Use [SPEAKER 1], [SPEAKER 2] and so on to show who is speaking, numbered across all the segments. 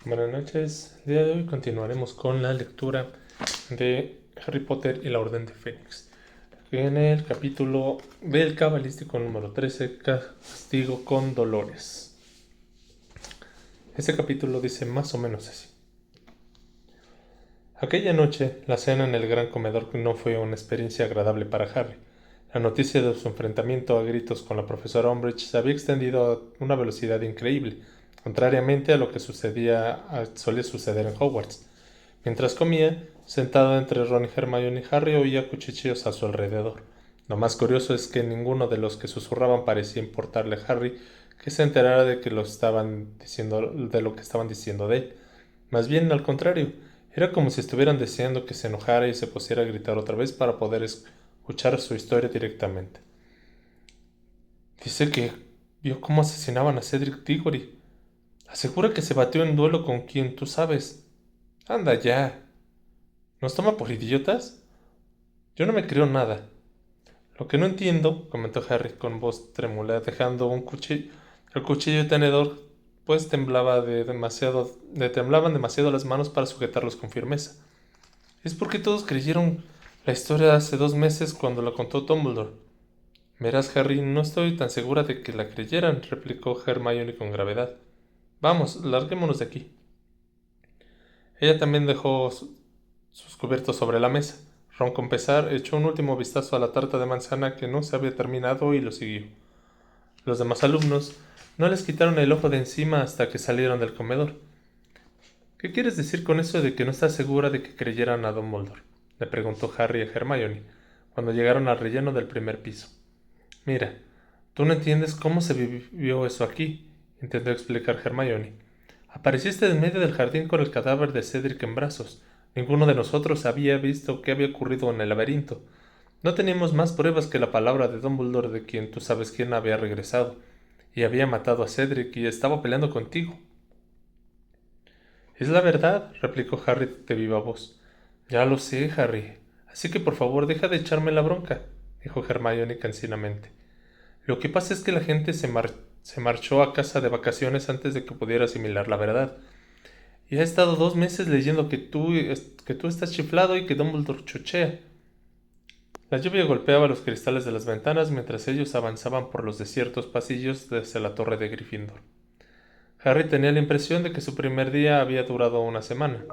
[SPEAKER 1] Buenas noches. El día de hoy continuaremos con la lectura de Harry Potter y la Orden de Fénix. En el capítulo del cabalístico número 13, Castigo con Dolores. Este capítulo dice más o menos así. Aquella noche, la cena en el gran comedor no fue una experiencia agradable para Harry. La noticia de su enfrentamiento a gritos con la profesora Umbridge se había extendido a una velocidad increíble, contrariamente a lo que solía suceder en Hogwarts. Mientras comía, sentado entre Ron y Hermione, Harry oía cuchicheos a su alrededor. Lo más curioso es que ninguno de los que susurraban parecía importarle a Harry que se enterara de lo que estaban diciendo de él. Más bien, al contrario, era como si estuvieran deseando que se enojara y se pusiera a gritar otra vez para poder escuchar su historia directamente. Dice que vio cómo asesinaban a Cedric Diggory. Asegura que se batió en duelo con quien tú sabes. Anda ya. ¿Nos toma por idiotas? Yo no me creo nada. Lo que no entiendo, comentó Harry con voz trémula, dejando el cuchillo y tenedor, pues le temblaban demasiado las manos para sujetarlos con firmeza. Es porque todos creyeron la historia hace 2 meses cuando la contó Dumbledore. Verás, Harry, no estoy tan segura de que la creyeran, replicó Hermione con gravedad. Vamos, larguémonos de aquí. Ella también dejó sus cubiertos sobre la mesa. Ron, con pesar, echó un último vistazo a la tarta de manzana que no se había terminado y lo siguió. Los demás alumnos no les quitaron el ojo de encima hasta que salieron del comedor. ¿Qué quieres decir con eso de que no estás segura de que creyeran a Dumbledore?, le preguntó Harry a Hermione, cuando llegaron al relleno del primer piso. Mira, tú no entiendes cómo se vivió eso aquí, intentó explicar Hermione. Apareciste en medio del jardín con el cadáver de Cedric en brazos. Ninguno de nosotros había visto qué había ocurrido en el laberinto. No teníamos más pruebas que la palabra de Dumbledore de quien tú sabes quién había regresado, y había matado a Cedric y estaba peleando contigo. Es la verdad, replicó Harry de viva voz. Ya lo sé, Harry. Así que por favor deja de echarme la bronca, dijo Hermione cansinamente. Lo que pasa es que la gente se marchó a casa de vacaciones antes de que pudiera asimilar la verdad. Y ha estado 2 meses leyendo que tú estás chiflado y que Dumbledore chochea. La lluvia golpeaba los cristales de las ventanas mientras ellos avanzaban por los desiertos pasillos desde la torre de Gryffindor. Harry tenía la impresión de que su primer día había durado una semana,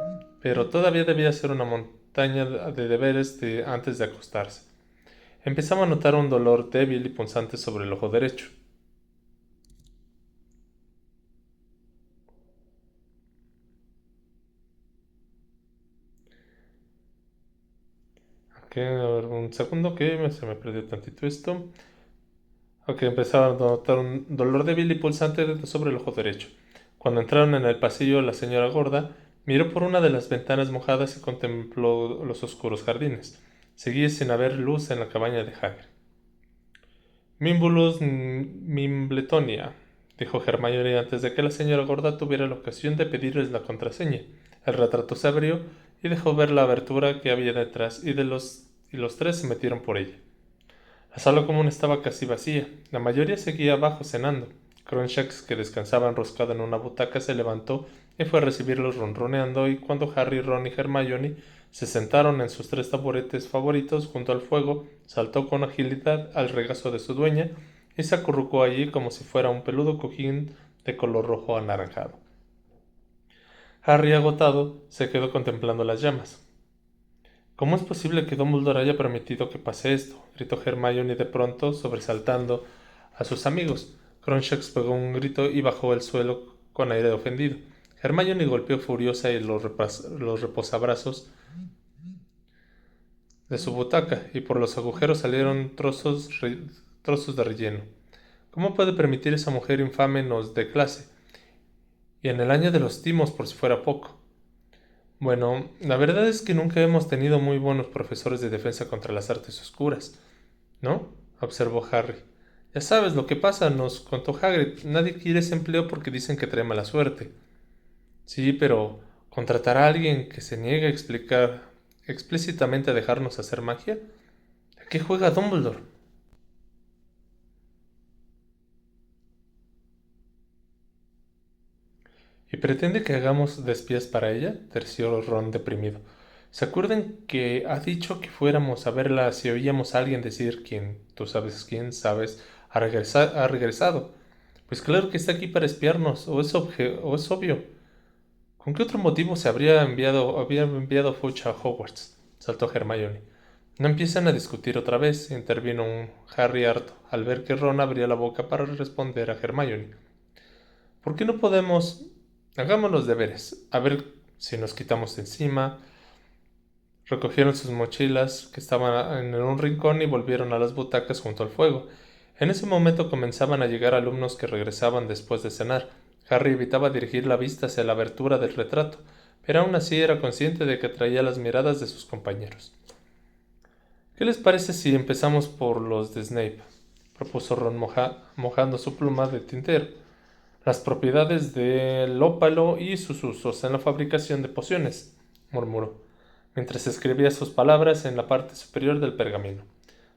[SPEAKER 1] pero todavía debía ser una montaña de deberes antes de acostarse. Empezaba a notar un dolor débil y punzante sobre el ojo derecho. Ok, a ver, un segundo que se me perdió tantito esto. Ok, empezaba a notar un dolor débil y pulsante sobre el ojo derecho. Cuando entraron en el pasillo, la señora gorda miró por una de las ventanas mojadas y contempló los oscuros jardines. Seguía sin haber luz en la cabaña de Hagrid. Mimbulus Mimbletonia, dijo Hermione antes de que la señora gorda tuviera la ocasión de pedirles la contraseña. El retrato se abrió y dejó ver la abertura que había detrás y los tres se metieron por ella. La sala común estaba casi vacía. La mayoría seguía abajo cenando. Cronshax, que descansaba enroscado en una butaca, se levantó y fue a recibirlos ronroneando, y cuando Harry, Ron y Hermione se sentaron en sus 3 taburetes favoritos junto al fuego, saltó con agilidad al regazo de su dueña y se acurrucó allí como si fuera un peludo cojín de color rojo anaranjado. Harry, agotado, se quedó contemplando las llamas. ¿Cómo es posible que Dumbledore haya permitido que pase esto?, gritó Hermione de pronto, sobresaltando a sus amigos. Cronshax pegó un grito y bajó al suelo con aire ofendido. Hermione golpeó furiosa y los reposabrazos de su butaca, y por los agujeros salieron trozos de relleno. ¿Cómo puede permitir esa mujer infame nos dé clase? Y en el año de los timos, por si fuera poco. Bueno, la verdad es que nunca hemos tenido muy buenos profesores de defensa contra las artes oscuras, ¿no?, observó Harry. Ya sabes lo que pasa, nos contó Hagrid. Nadie quiere ese empleo porque dicen que trae mala suerte. Sí, pero ¿contratar a alguien que se niegue a explicar explícitamente a dejarnos hacer magia? ¿A qué juega Dumbledore? ¿Y pretende que hagamos de espías para ella? Terció Ron deprimido. ¿Se acuerdan que ha dicho que fuéramos a verla si oíamos a alguien decir quién, tú sabes quién, sabes, ha regresado? Pues claro que está aquí para espiarnos, o es obvio. ¿Con qué otro motivo se había enviado Fudge a Hogwarts? Saltó Hermione. No empiezan a discutir otra vez, intervino un Harry harto, al ver que Ron abría la boca para responder a Hermione. ¿Por qué no podemos? Hagamos los deberes, a ver si nos quitamos de encima. Recogieron sus mochilas, que estaban en un rincón, y volvieron a las butacas junto al fuego. En ese momento comenzaban a llegar alumnos que regresaban después de cenar. Harry evitaba dirigir la vista hacia la abertura del retrato, pero aún así era consciente de que atraía las miradas de sus compañeros. ¿Qué les parece si empezamos por los de Snape?, propuso Ron mojando su pluma de tintero. Las propiedades del ópalo y sus usos en la fabricación de pociones, murmuró, mientras escribía sus palabras en la parte superior del pergamino.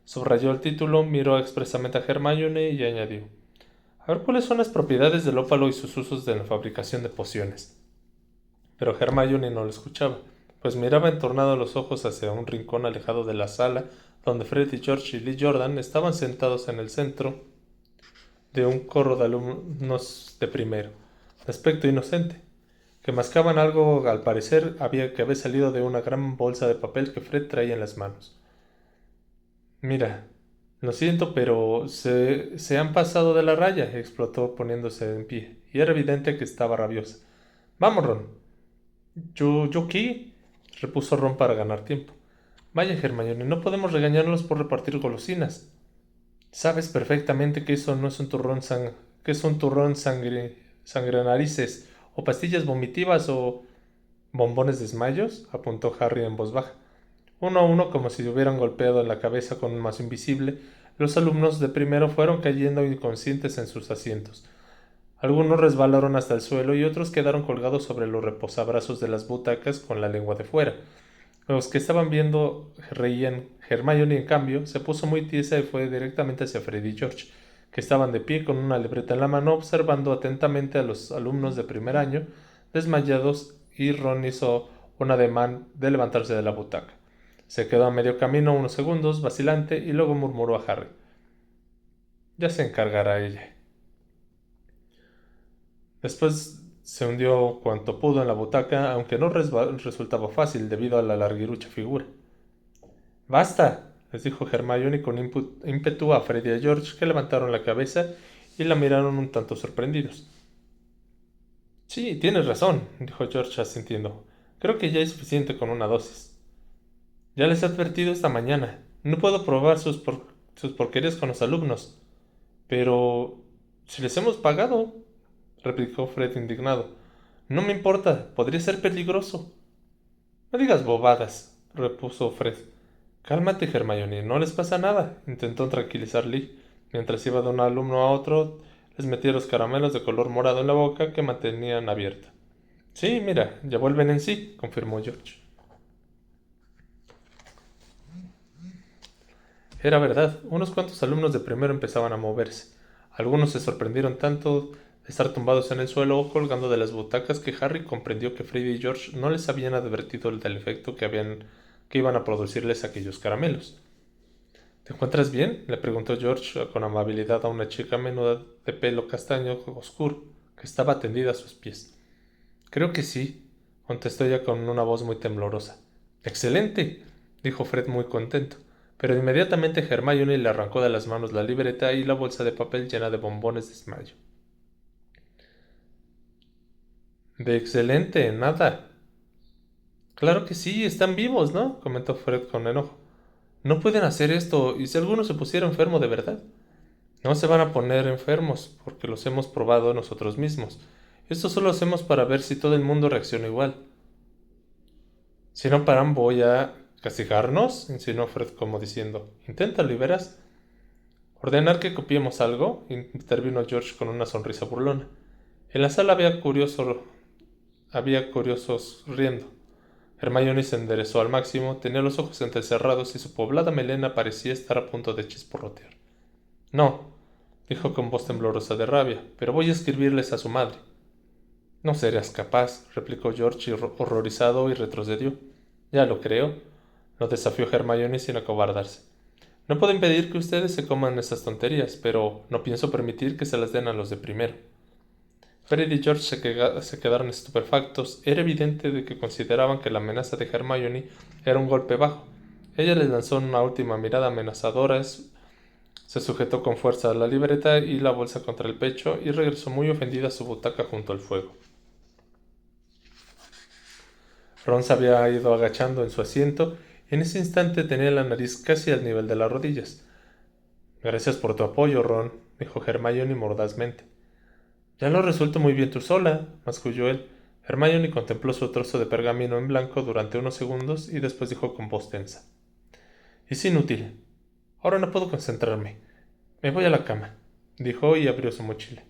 [SPEAKER 1] Subrayó el título, miró expresamente a Hermione y añadió: a ver cuáles son las propiedades del ópalo y sus usos en la fabricación de pociones. Pero Hermione no lo escuchaba, pues miraba entornado los ojos hacia un rincón alejado de la sala donde Fred y George y Lee Jordan estaban sentados en el centro de un corro de alumnos de primero, de aspecto inocente, que mascaban algo al parecer que había salido de una gran bolsa de papel que Fred traía en las manos. Mira, lo siento, pero se han pasado de la raya, explotó poniéndose en pie, y era evidente que estaba rabiosa. Vamos, Ron. ¿Yo qué? Repuso Ron para ganar tiempo. Vaya, Hermione, no podemos regañarlos por repartir golosinas. Sabes perfectamente que eso no es un que es un turrón sangrenarices, o pastillas vomitivas, o bombones desmayos, apuntó Harry en voz baja. Uno a uno, como si le hubieran golpeado en la cabeza con un mazo invisible, los alumnos de primero fueron cayendo inconscientes en sus asientos. Algunos resbalaron hasta el suelo y otros quedaron colgados sobre los reposabrazos de las butacas con la lengua de fuera. Los que estaban viendo reían. Hermione, en cambio, se puso muy tiesa y fue directamente hacia Fred y George, que estaban de pie con una libreta en la mano observando atentamente a los alumnos de primer año, desmayados, y Ron hizo un ademán de levantarse de la butaca. Se quedó a medio camino unos segundos, vacilante, y luego murmuró a Harry: ya se encargará ella. Después se hundió cuanto pudo en la butaca, aunque no resultaba fácil debido a la larguirucha figura. ¡Basta!, les dijo Hermione con ímpetu a Fred y a George, que levantaron la cabeza y la miraron un tanto sorprendidos. Sí, tienes razón, dijo George asintiendo. Creo que ya es suficiente con una dosis. Ya les he advertido esta mañana. No puedo probar sus porquerías con los alumnos. Pero si les hemos pagado, replicó Fred indignado. No me importa, podría ser peligroso. No digas bobadas, repuso Fred. Cálmate, Hermione, no les pasa nada, intentó tranquilizar Lee. Mientras iba de un alumno a otro, les metía los caramelos de color morado en la boca que mantenían abierta. Sí, mira, ya vuelven en sí, confirmó George. Era verdad, unos cuantos alumnos de primero empezaban a moverse. Algunos se sorprendieron tanto de estar tumbados en el suelo o colgando de las butacas que Harry comprendió que Freddy y George no les habían advertido del efecto que iban a producirles aquellos caramelos. ¿Te encuentras bien?, le preguntó George con amabilidad a una chica menuda de pelo castaño oscuro que estaba tendida a sus pies. Creo que sí, contestó ella con una voz muy temblorosa. ¡Excelente!, dijo Fred muy contento, pero inmediatamente Hermione le arrancó de las manos la libreta y la bolsa de papel llena de bombones de desmayo. De excelente, nada. Claro que sí, están vivos, ¿no?, comentó Fred con enojo. No pueden hacer esto, y si alguno se pusiera enfermo de verdad. No se van a poner enfermos, porque los hemos probado nosotros mismos. Esto solo lo hacemos para ver si todo el mundo reacciona igual. Si no paran, voy a castigarnos, insinuó Fred como diciendo: inténtalo y verás. ¿Ordenar que copiemos algo?, intervino George con una sonrisa burlona. En la sala había curiosos riendo. Hermione se enderezó al máximo, tenía los ojos entrecerrados y su poblada melena parecía estar a punto de chisporrotear. No, dijo con voz temblorosa de rabia, pero voy a escribirles a su madre. No serás capaz, replicó George horrorizado y retrocedió. Ya lo creo, lo desafió Hermione sin acobardarse. No puedo impedir que ustedes se coman esas tonterías, pero no pienso permitir que se las den a los de primero. Fred y George se quedaron estupefactos. Era evidente de que consideraban que la amenaza de Hermione era un golpe bajo. Ella les lanzó una última mirada amenazadora, se sujetó con fuerza a la libreta y la bolsa contra el pecho y regresó muy ofendida a su butaca junto al fuego. Ron se había ido agachando en su asiento y en ese instante tenía la nariz casi al nivel de las rodillas. Gracias por tu apoyo, Ron, dijo Hermione mordazmente. Ya lo resuelto muy bien tú sola, masculló él. Hermione contempló su trozo de pergamino en blanco durante unos segundos y después dijo con voz tensa. Es inútil. Ahora no puedo concentrarme. Me voy a la cama, dijo y abrió su mochila.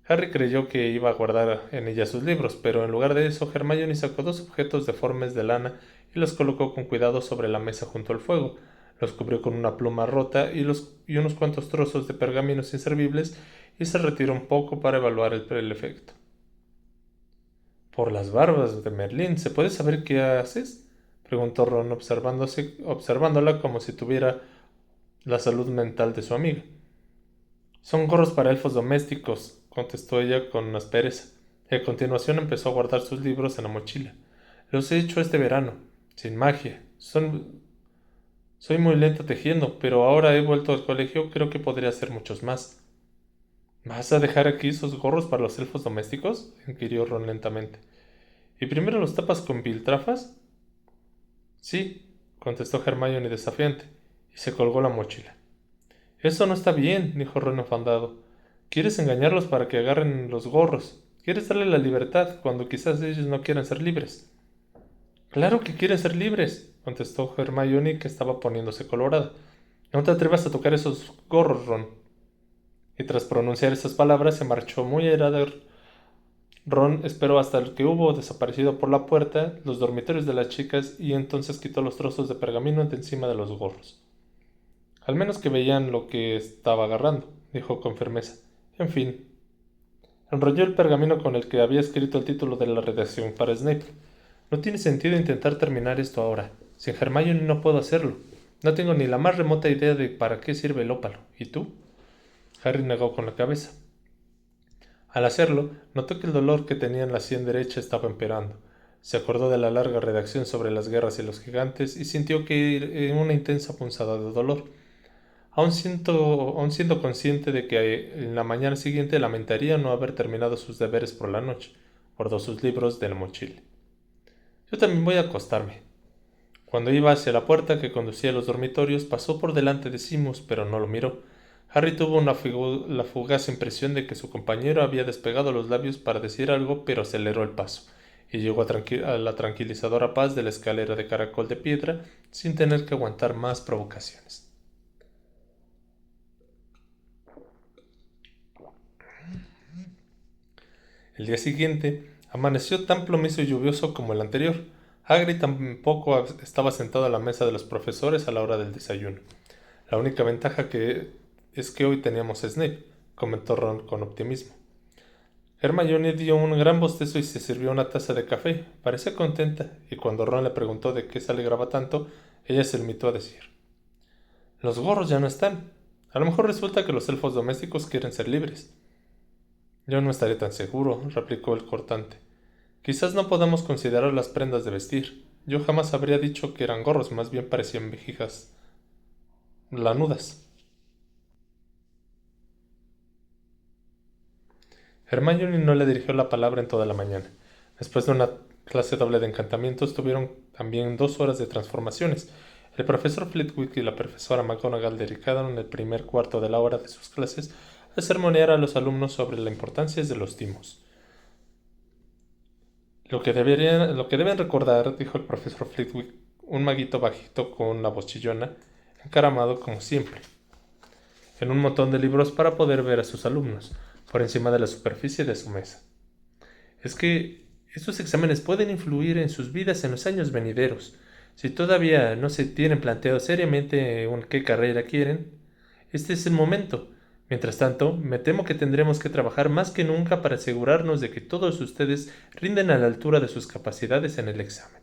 [SPEAKER 1] Harry creyó que iba a guardar en ella sus libros, pero en lugar de eso, Hermione sacó dos objetos deformes de lana y los colocó con cuidado sobre la mesa junto al fuego. Los cubrió con una pluma rota y unos cuantos trozos de pergaminos inservibles y se retiró un poco para evaluar el efecto. Por las barbas de Merlín, ¿se puede saber qué haces? Preguntó Ron observándola como si tuviera la salud mental de su amiga. Son gorros para elfos domésticos, contestó ella con aspereza, y a continuación empezó a guardar sus libros en la mochila. Los he hecho este verano, sin magia. Soy muy lento tejiendo, pero ahora he vuelto al colegio, creo que podría hacer muchos más. ¿Vas a dejar aquí esos gorros para los elfos domésticos? Inquirió Ron lentamente. ¿Y primero los tapas con piltrafas? Sí, contestó Hermione desafiante, y se colgó la mochila. Eso no está bien, dijo Ron enfadado. Quieres engañarlos para que agarren los gorros. Quieres darle la libertad cuando quizás ellos no quieran ser libres. Claro que quieren ser libres, contestó Hermione, que estaba poniéndose colorada. No te atrevas a tocar esos gorros, Ron. Y tras pronunciar esas palabras se marchó muy airado. Ron esperó hasta que hubo desaparecido por la puerta los dormitorios de las chicas y entonces quitó los trozos de pergamino de encima de los gorros. Al menos que veían lo que estaba agarrando, dijo con firmeza. En fin. Enrolló el pergamino con el que había escrito el título de la redacción para Snape. No tiene sentido intentar terminar esto ahora. Sin Hermione no puedo hacerlo. No tengo ni la más remota idea de para qué sirve el ópalo. ¿Y tú? Harry negó con la cabeza. Al hacerlo, notó que el dolor que tenía en la sien derecha estaba empeorando. Se acordó de la larga redacción sobre las guerras y los gigantes y sintió que una intensa punzada de dolor. Aún siendo consciente de que en la mañana siguiente lamentaría no haber terminado sus deberes por la noche, guardó sus libros de la mochila. Yo también voy a acostarme. Cuando iba hacia la puerta que conducía a los dormitorios, pasó por delante de Simus, pero no lo miró. Harry tuvo la fugaz impresión de que su compañero había despegado los labios para decir algo, pero aceleró el paso, y llegó a la tranquilizadora paz de la escalera de caracol de piedra sin tener que aguantar más provocaciones. El día siguiente amaneció tan plomizo y lluvioso como el anterior. Hagrid tampoco estaba sentado a la mesa de los profesores a la hora del desayuno. La única ventaja es que hoy teníamos a Snape, comentó Ron con optimismo. Hermione dio un gran bostezo y se sirvió una taza de café. Parecía contenta, y cuando Ron le preguntó de qué se alegraba tanto, ella se limitó a decir: Los gorros ya no están. A lo mejor resulta que los elfos domésticos quieren ser libres. Yo no estaré tan seguro, replicó el cortante. Quizás no podamos considerar las prendas de vestir. Yo jamás habría dicho que eran gorros, más bien parecían vejijas lanudas. Hermione no le dirigió la palabra en toda la mañana. Después de una clase doble de encantamientos, tuvieron también 2 horas de transformaciones. El profesor Flitwick y la profesora McGonagall dedicaron el primer cuarto de la hora de sus clases a sermonear a los alumnos sobre la importancia de los timos. Lo que deben recordar, dijo el profesor Flitwick, un maguito bajito con la voz chillona, encaramado como siempre, en un montón de libros para poder ver a sus alumnos, por encima de la superficie de su mesa. Es que estos exámenes pueden influir en sus vidas en los años venideros. Si todavía no se tienen planteado seriamente qué carrera quieren, este es el momento. Mientras tanto, me temo que tendremos que trabajar más que nunca para asegurarnos de que todos ustedes rinden a la altura de sus capacidades en el examen.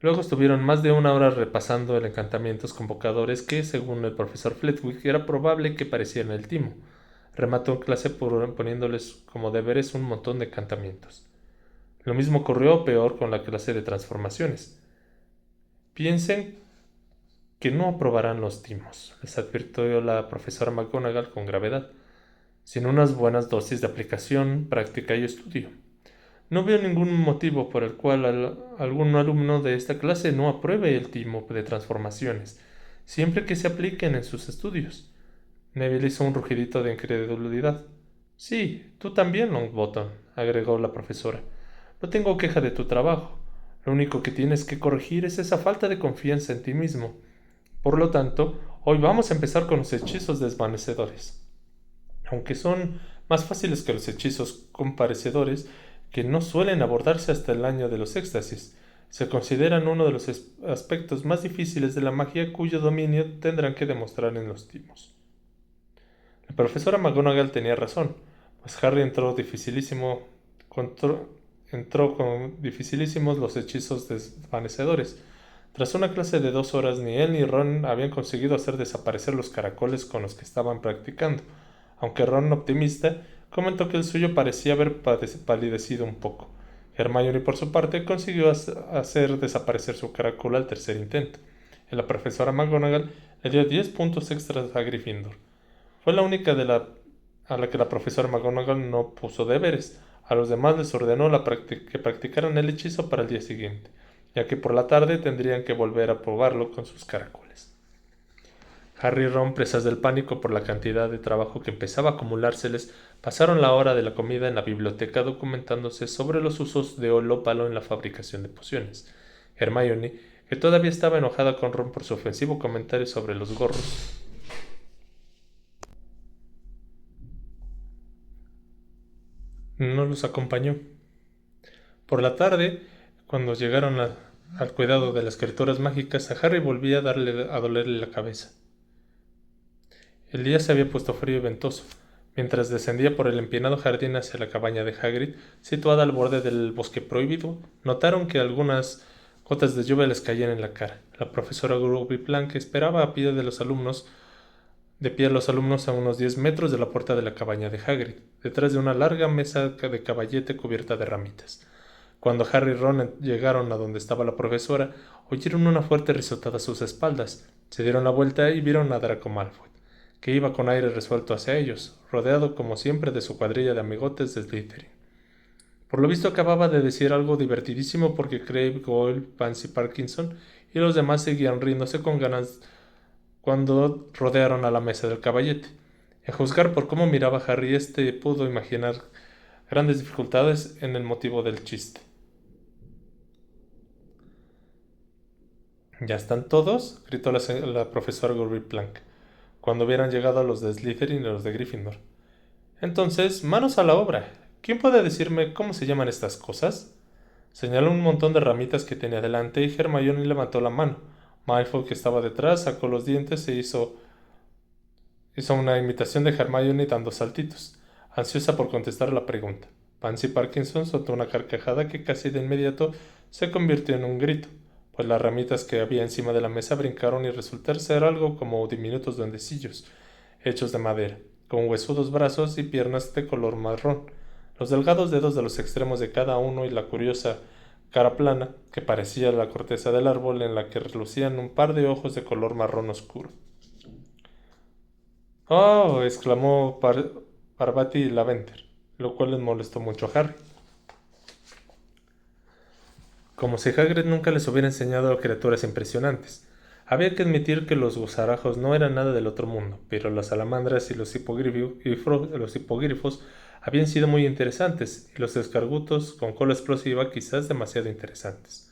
[SPEAKER 1] Luego estuvieron más de una hora repasando el encantamientos convocadores que, según el profesor Flitwick, era probable que parecieran el timo. Remató en clase poniéndoles como deberes un montón de encantamientos. Lo mismo ocurrió peor con la clase de transformaciones. Piensen que no aprobarán los timos, les advirtió la profesora McGonagall con gravedad, sin unas buenas dosis de aplicación, práctica y estudio. No veo ningún motivo por el cual algún alumno de esta clase no apruebe el timo de transformaciones, siempre que se apliquen en sus estudios. Neville hizo un rugidito de incredulidad. Sí, tú también, Longbottom, agregó la profesora. No tengo queja de tu trabajo. Lo único que tienes que corregir es esa falta de confianza en ti mismo. Por lo tanto, hoy vamos a empezar con los hechizos desvanecedores. Aunque son más fáciles que los hechizos comparecedores, que no suelen abordarse hasta el año de los éxtasis, se consideran uno de los aspectos más difíciles de la magia cuyo dominio tendrán que demostrar en los timos. La profesora McGonagall tenía razón, pues Harry entró con dificilísimos los hechizos desvanecedores. Tras una clase de 2 horas, ni él ni Ron habían conseguido hacer desaparecer los caracoles con los que estaban practicando, aunque Ron, optimista, comentó que el suyo parecía haber palidecido un poco. Hermione, por su parte, consiguió hacer desaparecer su caracol al tercer intento, y la profesora McGonagall le dio 10 puntos extras a Gryffindor. Fue la única a la que la profesora McGonagall no puso deberes. A los demás les ordenó que practicaran el hechizo para el día siguiente, ya que por la tarde tendrían que volver a probarlo con sus caracoles. Harry y Ron, presas del pánico por la cantidad de trabajo que empezaba a acumulárseles, pasaron la hora de la comida en la biblioteca documentándose sobre los usos de olópalo en la fabricación de pociones. Hermione, que todavía estaba enojada con Ron por su ofensivo comentario sobre los gorros, no los acompañó. Por la tarde, cuando llegaron al cuidado de las criaturas mágicas, a Harry volvía a dolerle la cabeza. El día se había puesto frío y ventoso. Mientras descendía por el empinado jardín hacia la cabaña de Hagrid, situada al borde del bosque prohibido, notaron que algunas gotas de lluvia les caían en la cara. La profesora Ruby Plank esperaba a pie a los alumnos a unos 10 metros de la puerta de la cabaña de Hagrid, detrás de una larga mesa de caballete cubierta de ramitas. Cuando Harry y Ron llegaron a donde estaba la profesora, oyeron una fuerte risotada a sus espaldas. Se dieron la vuelta y vieron a Draco Malfoy, que iba con aire resuelto hacia ellos, rodeado como siempre de su cuadrilla de amigotes de Slytherin. Por lo visto acababa de decir algo divertidísimo porque Crabbe, Goyle, Pansy Parkinson y los demás seguían riéndose con ganas cuando rodearon a la mesa del caballete. A juzgar por cómo miraba Harry, pudo imaginar grandes dificultades en el motivo del chiste. ¿Ya están todos?, gritó la profesora Ruby Plank, cuando hubieran llegado los de Slytherin y los de Gryffindor. Entonces, manos a la obra. ¿Quién puede decirme cómo se llaman estas cosas? Señaló un montón de ramitas que tenía delante y Hermione levantó la mano. Malfoy, que estaba detrás, sacó los dientes e hizo una imitación de Hermione dando saltitos, ansiosa por contestar a la pregunta. Pansy Parkinson soltó una carcajada que casi de inmediato se convirtió en un grito, pues las ramitas que había encima de la mesa brincaron y resultaron ser algo como diminutos duendecillos, hechos de madera, con huesudos brazos y piernas de color marrón, los delgados dedos de los extremos de cada uno y la curiosa cara plana, que parecía la corteza del árbol en la que relucían un par de ojos de color marrón oscuro. ¡Oh! Exclamó Parvati Lavender, lo cual les molestó mucho a Harry. Como si Hagrid nunca les hubiera enseñado criaturas impresionantes. Había que admitir que los gusarajos no eran nada del otro mundo, pero las salamandras y los hipogrifos habían sido muy interesantes, y los escargutos con cola explosiva quizás demasiado interesantes.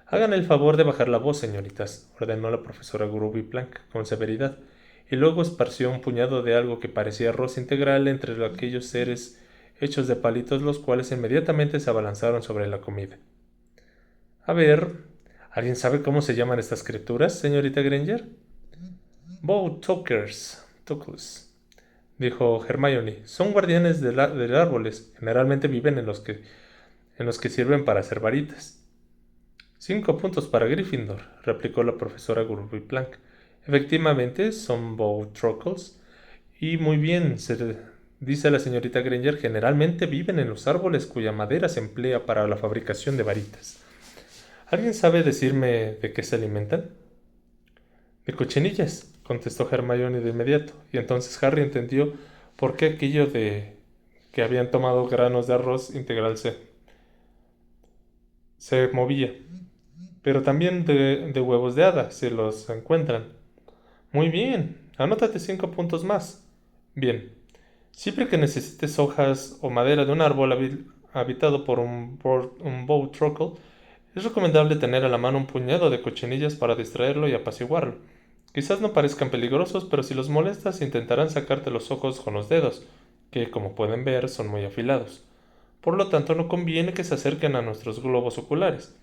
[SPEAKER 1] Hagan el favor de bajar la voz, señoritas, ordenó la profesora Ruby Plank con severidad, y luego esparció un puñado de algo que parecía arroz integral entre aquellos seres hechos de palitos, los cuales inmediatamente se abalanzaron sobre la comida. A ver, ¿alguien sabe cómo se llaman estas criaturas, señorita Granger? Bow Talkers, Tuckles, dijo Hermione. Son guardianes de árboles. Generalmente viven en los que sirven para hacer varitas. 5 puntos para Gryffindor, replicó la profesora Gurbyplank. Efectivamente, son Bowtruckles. Y muy bien, dice la señorita Granger, generalmente viven en los árboles cuya madera se emplea para la fabricación de varitas. ¿Alguien sabe decirme de qué se alimentan? De cochinillas, contestó Hermione de inmediato, y entonces Harry entendió por qué aquello de que habían tomado granos de arroz integral se movía. Pero también de huevos de hada se los encuentran. Muy bien, anótate 5 puntos más. Bien, siempre que necesites hojas o madera de un árbol habitado por un Bowtruckle, es recomendable tener a la mano un puñado de cochinillas para distraerlo y apaciguarlo. Quizás no parezcan peligrosos, pero si los molestas intentarán sacarte los ojos con los dedos, que como pueden ver son muy afilados. Por lo tanto, no conviene que se acerquen a nuestros globos oculares.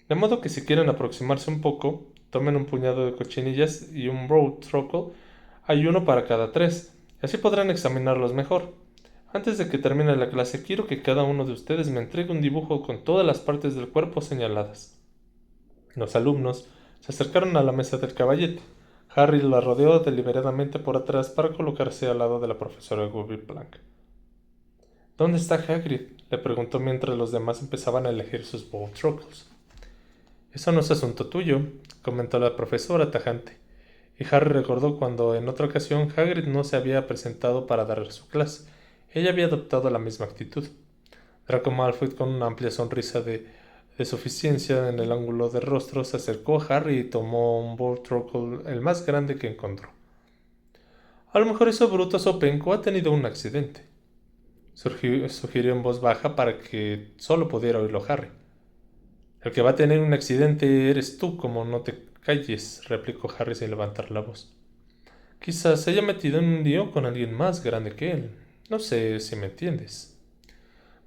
[SPEAKER 1] De modo que si quieren aproximarse un poco, tomen un puñado de cochinillas y un Bowtruckle. Hay uno para cada 3, y así podrán examinarlos mejor. Antes de que termine la clase, quiero que cada uno de ustedes me entregue un dibujo con todas las partes del cuerpo señaladas. Los alumnos se acercaron a la mesa del caballete. Harry la rodeó deliberadamente por atrás para colocarse al lado de la profesora Gurbyplank. ¿Dónde está Hagrid?, le preguntó mientras los demás empezaban a elegir sus Bowtruckles. Eso no es asunto tuyo, comentó la profesora tajante, y Harry recordó cuando en otra ocasión Hagrid no se había presentado para dar su clase. Ella había adoptado la misma actitud. Draco Malfoy, con una amplia sonrisa de suficiencia en el ángulo del rostro, se acercó a Harry y tomó un Bowtruckle, el más grande que encontró. A lo mejor ese bruto Sopenco ha tenido un accidente, sugirió en voz baja para que solo pudiera oírlo Harry. El que va a tener un accidente eres tú, como no te calles, replicó Harry sin levantar la voz. Quizás se haya metido en un lío con alguien más grande que él. No sé si me entiendes.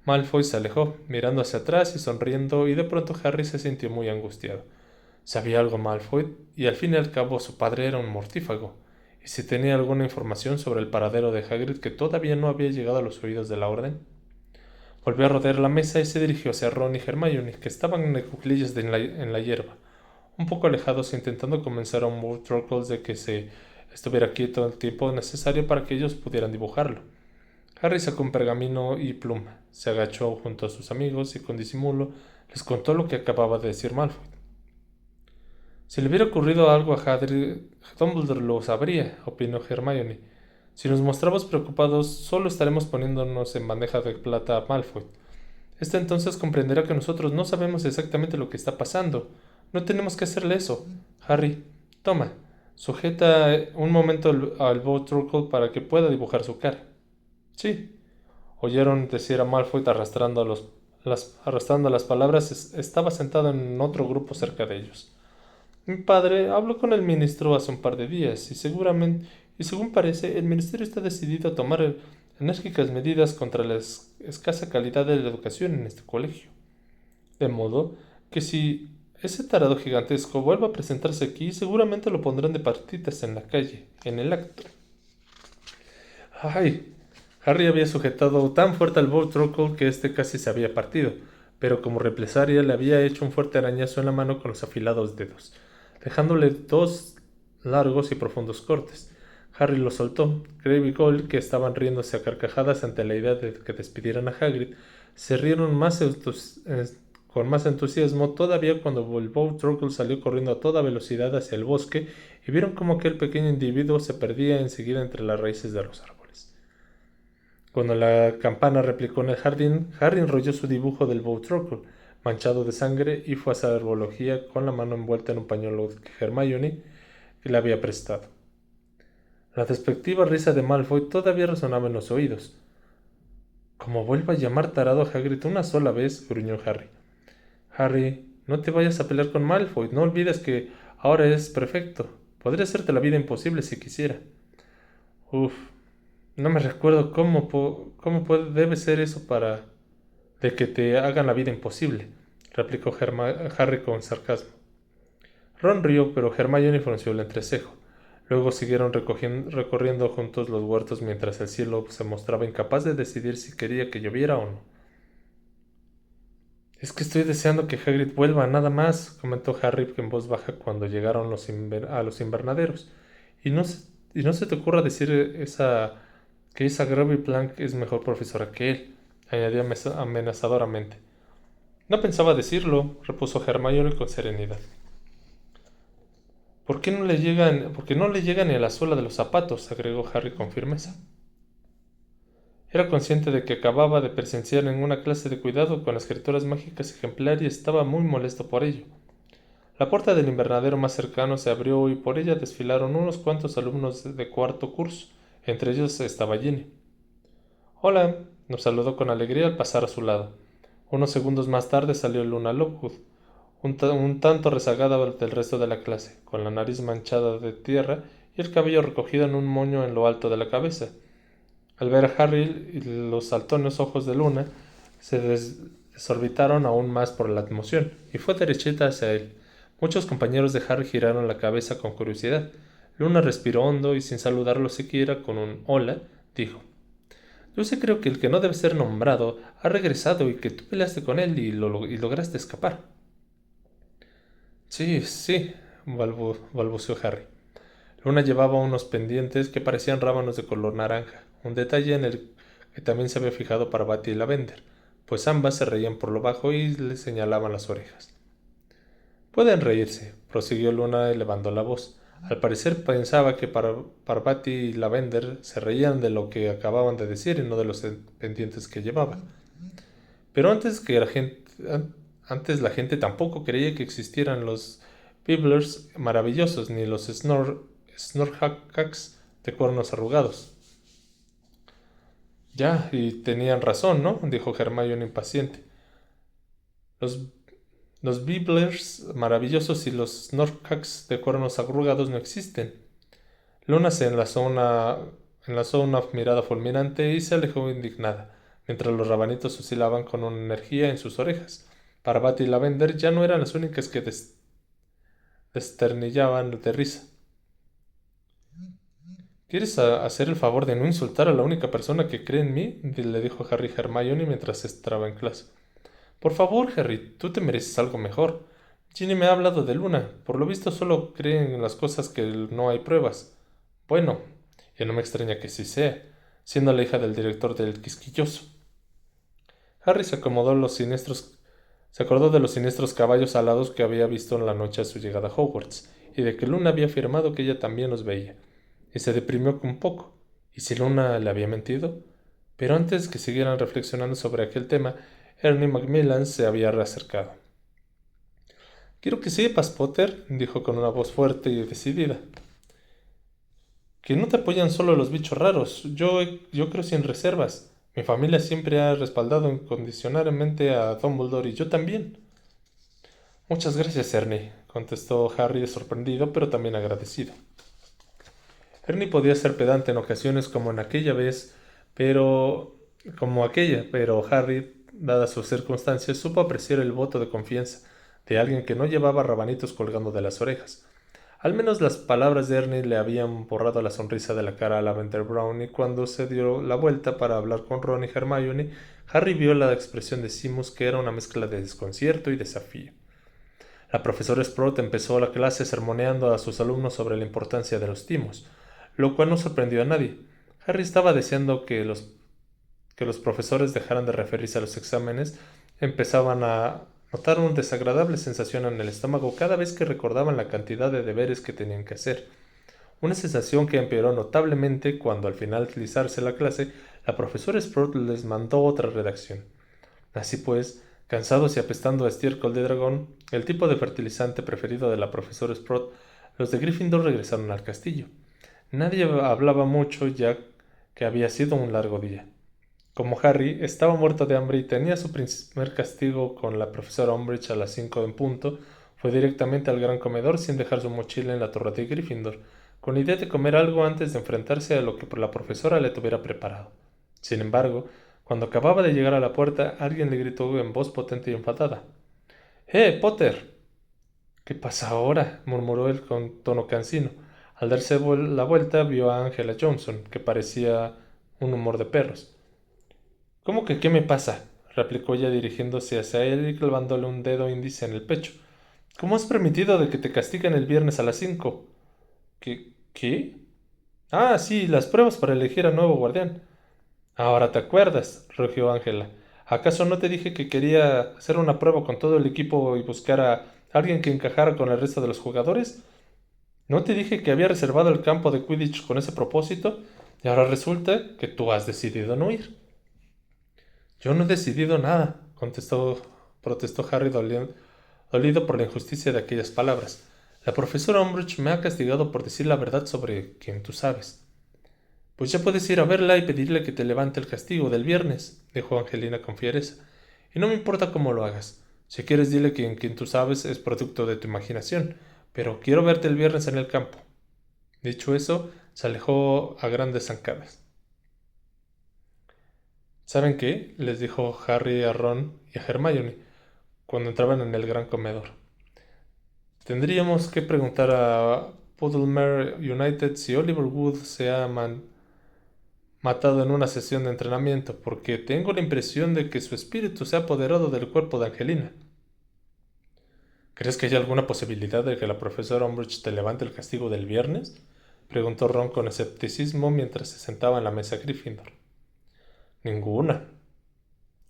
[SPEAKER 1] Malfoy se alejó, mirando hacia atrás y sonriendo, y de pronto Harry se sintió muy angustiado. ¿Sabía algo Malfoy? Y al fin y al cabo su padre era un mortífago. ¿Y si tenía alguna información sobre el paradero de Hagrid que todavía no había llegado a los oídos de la Orden? Volvió a rodear la mesa y se dirigió hacia Ron y Hermione, que estaban de cuclillas en la hierba, un poco alejados, intentando convencer a un Bowtruckle de que se estuviera quieto el tiempo necesario para que ellos pudieran dibujarlo. Harry sacó un pergamino y pluma, se agachó junto a sus amigos y con disimulo les contó lo que acababa de decir Malfoy. Si le hubiera ocurrido algo a Hagrid, Dumbledore lo sabría, opinó Hermione. Si nos mostramos preocupados, solo estaremos poniéndonos en bandeja de plata a Malfoy. Entonces comprenderá que nosotros no sabemos exactamente lo que está pasando. No tenemos que hacerle eso. Harry, toma, sujeta un momento al Bowtruckle para que pueda dibujar su cara. Sí, oyeron decir a Malfoy arrastrando las palabras. Estaba sentado en otro grupo cerca de ellos. Mi padre habló con el ministro hace un par de días y según parece, el ministerio está decidido a tomar enérgicas medidas contra la escasa calidad de la educación en este colegio. De modo que si ese tarado gigantesco vuelve a presentarse aquí, seguramente lo pondrán de partitas en la calle, en el acto. ¡Ay! Harry había sujetado tan fuerte al Bowtruckle que éste casi se había partido, pero como represalia le había hecho un fuerte arañazo en la mano con los afilados dedos, dejándole 2 largos y profundos cortes. Harry lo soltó. Crabbe y Goyle, que estaban riéndose a carcajadas ante la idea de que despidieran a Hagrid, se rieron con más entusiasmo todavía cuando el Bowtruckle salió corriendo a toda velocidad hacia el bosque y vieron cómo aquel pequeño individuo se perdía enseguida entre las raíces de los árboles. Cuando la campana replicó en el jardín, Harry enrolló su dibujo del Bowtruckle, manchado de sangre, y fue a la herbología con la mano envuelta en un pañuelo que Hermione le había prestado. La despectiva risa de Malfoy todavía resonaba en los oídos. Como vuelva a llamar tarado a Hagrid una sola vez, gruñó Harry. Harry, no te vayas a pelear con Malfoy. No olvides que ahora es prefecto. Podría hacerte la vida imposible si quisiera. Uf, no me recuerdo debe ser eso de que te hagan la vida imposible, replicó Harry con sarcasmo. Ron rió, pero Hermione frunció el entrecejo. Luego siguieron recorriendo juntos los huertos mientras el cielo se mostraba incapaz de decidir si quería que lloviera o no. Es que estoy deseando que Hagrid vuelva, nada más, comentó Harry en voz baja cuando llegaron a los invernaderos. Y no se te ocurra decir que esa Gravy Plank es mejor profesora que él, añadió amenazadoramente. No pensaba decirlo, repuso Hermione con serenidad. Porque no le llega ni a la suela de los zapatos, agregó Harry con firmeza. Era consciente de que acababa de presenciar en una clase de cuidado con las criaturas mágicas ejemplar y estaba muy molesto por ello. La puerta del invernadero más cercano se abrió y por ella desfilaron unos cuantos alumnos de cuarto curso. Entre ellos estaba Ginny. Hola, nos saludó con alegría al pasar a su lado. Unos segundos más tarde salió Luna Lovegood, un tanto rezagada del resto de la clase, con la nariz manchada de tierra y el cabello recogido en un moño en lo alto de la cabeza. Al ver a Harry y los saltones ojos de Luna se desorbitaron aún más por la emoción, y fue derechita hacia él. Muchos compañeros de Harry giraron la cabeza con curiosidad. Luna respiró hondo y sin saludarlo siquiera con un hola, dijo: Yo sí creo que el que no debe ser nombrado ha regresado y que tú peleaste con él y lograste escapar. Sí, sí, balbuceó Harry. Luna llevaba unos pendientes que parecían rábanos de color naranja, un detalle en el que también se había fijado Parvati y Lavender, pues ambas se reían por lo bajo y le señalaban las orejas. Pueden reírse, prosiguió Luna elevando la voz. Al parecer pensaba que Parvati y Lavender se reían de lo que acababan de decir y no de los pendientes que llevaba. Pero antes la gente tampoco creía que existieran los Bibblers maravillosos ni los Snorhacks de cuernos arrugados. Ya, y tenían razón, ¿no? Dijo Hermione impaciente. Los, los Bibblers maravillosos y los Snorhacks de cuernos arrugados no existen. Luna enlazó una mirada fulminante y se alejó indignada, mientras los rabanitos oscilaban con una energía en sus orejas. Parvati y Lavender ya no eran las únicas que desternillaban de risa. ¿Quieres hacer el favor de no insultar a la única persona que cree en mí? Le dijo Harry a Hermione mientras estaba en clase. Por favor, Harry, tú te mereces algo mejor. Ginny me ha hablado de Luna. Por lo visto solo cree en las cosas que no hay pruebas. Bueno, y no me extraña que sí sea, siendo la hija del director del Quisquilloso. Harry se acordó de los siniestros caballos alados que había visto en la noche a su llegada a Hogwarts, y de que Luna había afirmado que ella también los veía, y se deprimió un poco. ¿Y si Luna le había mentido? Pero antes que siguieran reflexionando sobre aquel tema, Ernie Macmillan se había reacercado. Quiero que sepas, Potter, dijo con una voz fuerte y decidida, que no te apoyan solo los bichos raros. Yo creo sin reservas. Mi familia siempre ha respaldado incondicionalmente a Dumbledore y yo también. Muchas gracias, Ernie, contestó Harry sorprendido, pero también agradecido. Ernie podía ser pedante en ocasiones como aquella, pero Harry, dadas sus circunstancias, supo apreciar el voto de confianza de alguien que no llevaba rabanitos colgando de las orejas. Al menos las palabras de Ernie le habían borrado la sonrisa de la cara a Lavender Brown, y cuando se dio la vuelta para hablar con Ron y Hermione, Harry vio la expresión de Seamus, que era una mezcla de desconcierto y desafío. La profesora Sprout empezó la clase sermoneando a sus alumnos sobre la importancia de los timos, lo cual no sorprendió a nadie. Harry estaba deseando que los profesores dejaran de referirse a los exámenes. Empezaban a notar una desagradable sensación en el estómago cada vez que recordaban la cantidad de deberes que tenían que hacer. Una sensación que empeoró notablemente cuando al finalizarse la clase, la profesora Sprout les mandó otra redacción. Así pues, cansados y apestando a estiércol de dragón, el tipo de fertilizante preferido de la profesora Sprout, los de Gryffindor regresaron al castillo. Nadie hablaba mucho, ya que había sido un largo día. Como Harry estaba muerto de hambre y tenía su primer castigo con la profesora Umbridge a las 5 en punto, fue directamente al gran comedor sin dejar su mochila en la torre de Gryffindor, con la idea de comer algo antes de enfrentarse a lo que la profesora le tuviera preparado. Sin embargo, cuando acababa de llegar a la puerta, alguien le gritó en voz potente y enfadada: Potter! ¿Qué pasa ahora? Murmuró él con tono cansino. Al darse la vuelta vio a Angela Johnson, que parecía un humor de perros. ¿Cómo que qué me pasa? Replicó ella dirigiéndose hacia él y clavándole un dedo índice en el pecho. ¿Cómo has permitido de que te castiguen el viernes a las 5? ¿Qué? Ah, sí, las pruebas para elegir a nuevo guardián. Ahora te acuerdas, rugió Ángela. ¿Acaso no te dije que quería hacer una prueba con todo el equipo y buscar a alguien que encajara con el resto de los jugadores? ¿No te dije que había reservado el campo de Quidditch con ese propósito? Y ahora resulta que tú has decidido no ir. Yo no he decidido nada, protestó Harry dolido por la injusticia de aquellas palabras. La profesora Umbridge me ha castigado por decir la verdad sobre quien tú sabes. Pues ya puedes ir a verla y pedirle que te levante el castigo del viernes, dijo Angelina con fiereza. Y no me importa cómo lo hagas. Si quieres, dile que quien tú sabes es producto de tu imaginación, pero quiero verte el viernes en el campo. Dicho eso, se alejó a grandes zancadas. ¿Saben qué? Les dijo Harry a Ron y a Hermione cuando entraban en el gran comedor. Tendríamos que preguntar a Puddlemere United si Oliver Wood se ha matado en una sesión de entrenamiento, porque tengo la impresión de que su espíritu se ha apoderado del cuerpo de Angelina. ¿Crees que hay alguna posibilidad de que la profesora Umbridge te levante el castigo del viernes? Preguntó Ron con escepticismo mientras se sentaba en la mesa Gryffindor. Ninguna,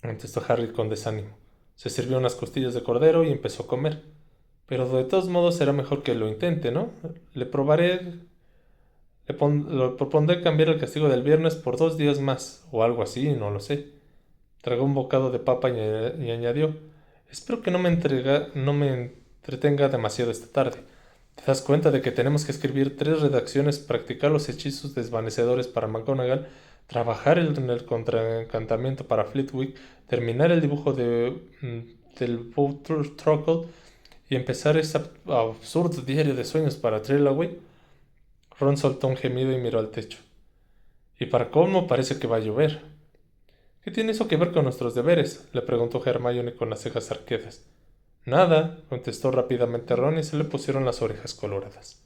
[SPEAKER 1] contestó Harry con desánimo. Se sirvió unas costillas de cordero y empezó a comer. Pero de todos modos será mejor que lo intente, ¿no? Le propondré cambiar el castigo del viernes por 2 días más, o algo así, no lo sé. Tragó un bocado de papa y añadió, espero que no me entretenga demasiado esta tarde. ¿Te das cuenta de que tenemos que escribir 3 redacciones, practicar los hechizos desvanecedores para McGonagall, trabajar en el contraencantamiento para Flitwick, terminar el dibujo del Bowtruckle y empezar ese absurdo diario de sueños para Trelawney? Ron soltó un gemido y miró al techo. Y para colmo parece que va a llover. ¿Qué tiene eso que ver con nuestros deberes? Le preguntó Hermione con las cejas arqueadas. Nada, contestó rápidamente Ron y se le pusieron las orejas coloradas.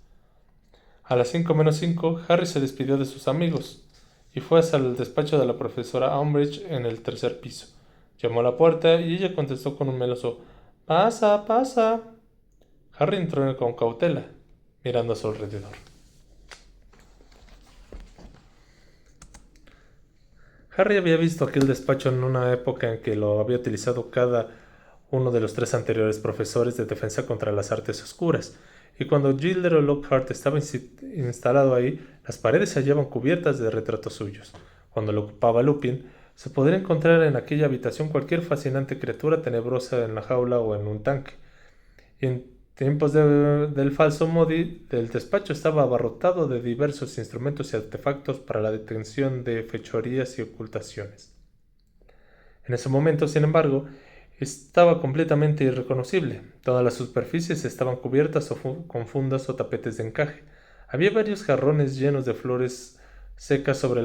[SPEAKER 1] A las 5 menos 5, Harry se despidió de sus amigos y fue hacia el despacho de la profesora Umbridge en el tercer piso. Llamó a la puerta y ella contestó con un meloso «Pasa, pasa». Harry entró con cautela, mirando a su alrededor. Harry había visto aquel despacho en una época en que lo había utilizado cada uno de los 3 anteriores profesores de defensa contra las artes oscuras, y cuando Gilderoy Lockhart estaba instalado ahí, las paredes se hallaban cubiertas de retratos suyos. Cuando lo ocupaba Lupin, se podría encontrar en aquella habitación cualquier fascinante criatura tenebrosa en la jaula o en un tanque. Y en tiempos del falso Modi, el despacho estaba abarrotado de diversos instrumentos y artefactos para la detención de fechorías y ocultaciones. En ese momento, sin embargo, estaba completamente irreconocible. Todas las superficies estaban cubiertas con fundas o tapetes de encaje. Había varios jarrones llenos de flores secas sobre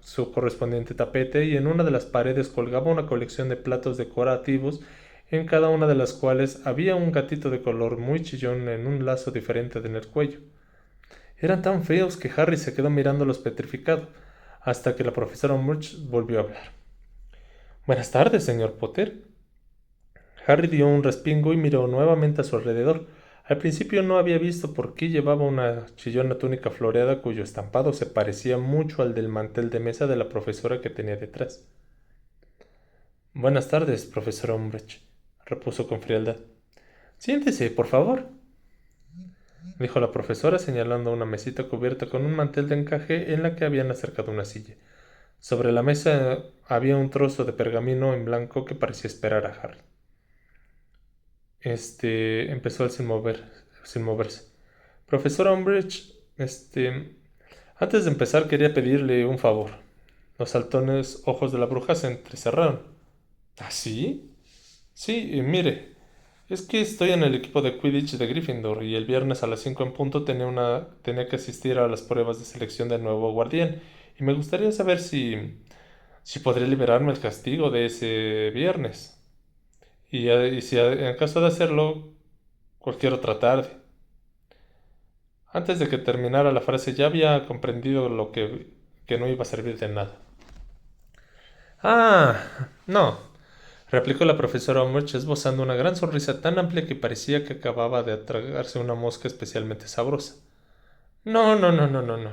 [SPEAKER 1] su correspondiente tapete y en una de las paredes colgaba una colección de platos decorativos en cada una de las cuales había un gatito de color muy chillón en un lazo diferente en el cuello. Eran tan feos que Harry se quedó mirándolos petrificado, hasta que la profesora Umbridge volvió a hablar. Buenas tardes, señor Potter. Harry dio un respingo y miró nuevamente a su alrededor. Al principio no había visto por qué llevaba una chillona túnica floreada cuyo estampado se parecía mucho al del mantel de mesa de la profesora que tenía detrás. Buenas tardes, profesora Umbridge, repuso con frialdad. Siéntese, por favor, dijo la profesora señalando una mesita cubierta con un mantel de encaje en la que habían acercado una silla. Sobre la mesa había un trozo de pergamino en blanco que parecía esperar a Harry. Empezó él sin moverse. Profesora Umbridge, antes de empezar quería pedirle un favor. Los saltones ojos de la bruja se entrecerraron. ¿Ah, sí? Sí, mire, es que estoy en el equipo de Quidditch de Gryffindor y el viernes a las 5 en punto tenía que asistir a las pruebas de selección del nuevo guardián y me gustaría saber si podría liberarme el castigo de ese viernes. Y si en caso de hacerlo, cualquier otra tarde. Antes de que terminara la frase ya había comprendido que no iba a servir de nada. Ah, no, replicó la profesora Umbridge esbozando una gran sonrisa tan amplia que parecía que acababa de tragarse una mosca especialmente sabrosa. No, no, no, no, no, no.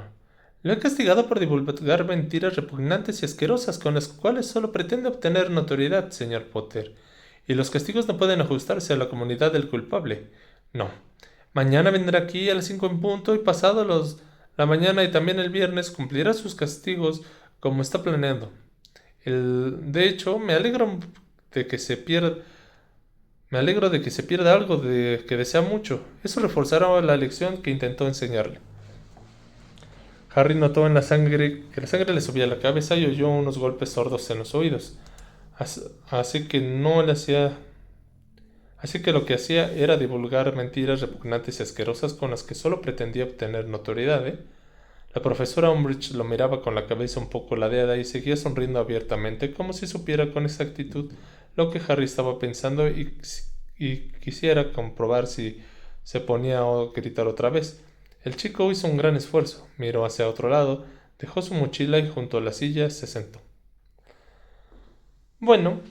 [SPEAKER 1] Lo he castigado por divulgar mentiras repugnantes y asquerosas con las cuales solo pretende obtener notoriedad, señor Potter. Y los castigos no pueden ajustarse a la comunidad del culpable. No. Mañana vendrá aquí a las 5 en punto y pasado la mañana y también el viernes cumplirá sus castigos como está planeando. De hecho, de que se pierda, me alegro de que se pierda algo de que desea mucho. Eso reforzará la lección que intentó enseñarle. Harry notó en la sangre que la sangre le subía a la cabeza y oyó unos golpes sordos en los oídos. Así que no le hacía. Así que lo que hacía era divulgar mentiras repugnantes y asquerosas con las que solo pretendía obtener notoriedad, ¿eh? La profesora Umbridge lo miraba con la cabeza un poco ladeada y seguía sonriendo abiertamente, como si supiera con exactitud lo que Harry estaba pensando y quisiera comprobar si se ponía a gritar otra vez. El chico hizo un gran esfuerzo, miró hacia otro lado, dejó su mochila y junto a la silla se sentó. Bueno,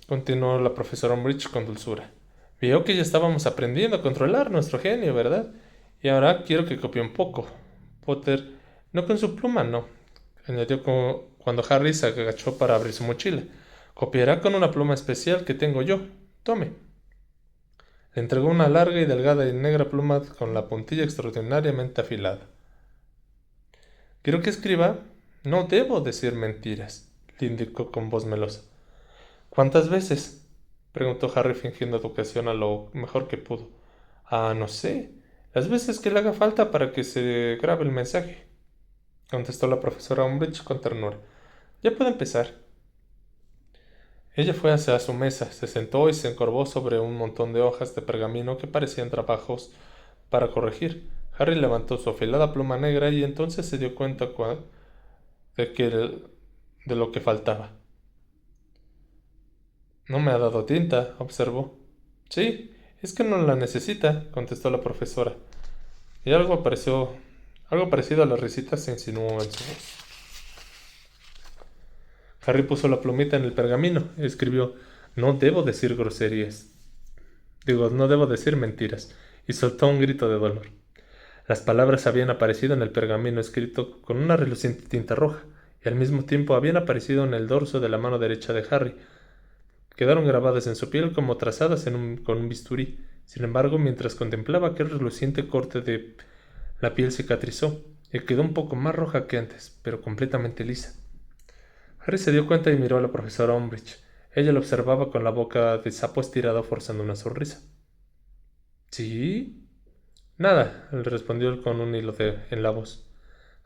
[SPEAKER 1] continuó la profesora Umbridge con dulzura. Veo que ya estábamos aprendiendo a controlar nuestro genio, ¿verdad? Y ahora quiero que copie un poco. Potter, no con su pluma, no, añadió cuando Harry se agachó para abrir su mochila. Copiará con una pluma especial que tengo yo. Tome. Le entregó una larga y delgada y negra pluma con la puntilla extraordinariamente afilada. Quiero que escriba. No debo decir mentiras, le indicó con voz melosa. ¿Cuántas veces? Preguntó Harry fingiendo educación a lo mejor que pudo. Ah, no sé. Las veces que le haga falta para que se grabe el mensaje, contestó la profesora Umbridge con ternura. Ya puede empezar. Ella fue hacia su mesa, se sentó y se encorvó sobre un montón de hojas de pergamino que parecían trabajos para corregir. Harry levantó su afilada pluma negra y entonces se dio cuenta de lo que faltaba. No me ha dado tinta, observó. Sí, es que no la necesita, contestó la profesora. Y algo parecido a la risita se insinuó en su voz. Harry puso la plumita en el pergamino y escribió: No debo decir groserías. No debo decir mentiras. Y soltó un grito de dolor. Las palabras habían aparecido en el pergamino escrito con una reluciente tinta roja, y al mismo tiempo habían aparecido en el dorso de la mano derecha de Harry. Quedaron grabadas en su piel como trazadas con un bisturí. Sin embargo, mientras contemplaba aquel reluciente corte de la piel cicatrizó, y quedó un poco más roja que antes, pero completamente lisa. Harry se dio cuenta y miró a la profesora Umbridge. Ella lo observaba con la boca de sapo estirada forzando una sonrisa. ¿Sí? Nada, le respondió él con un hilo en la voz.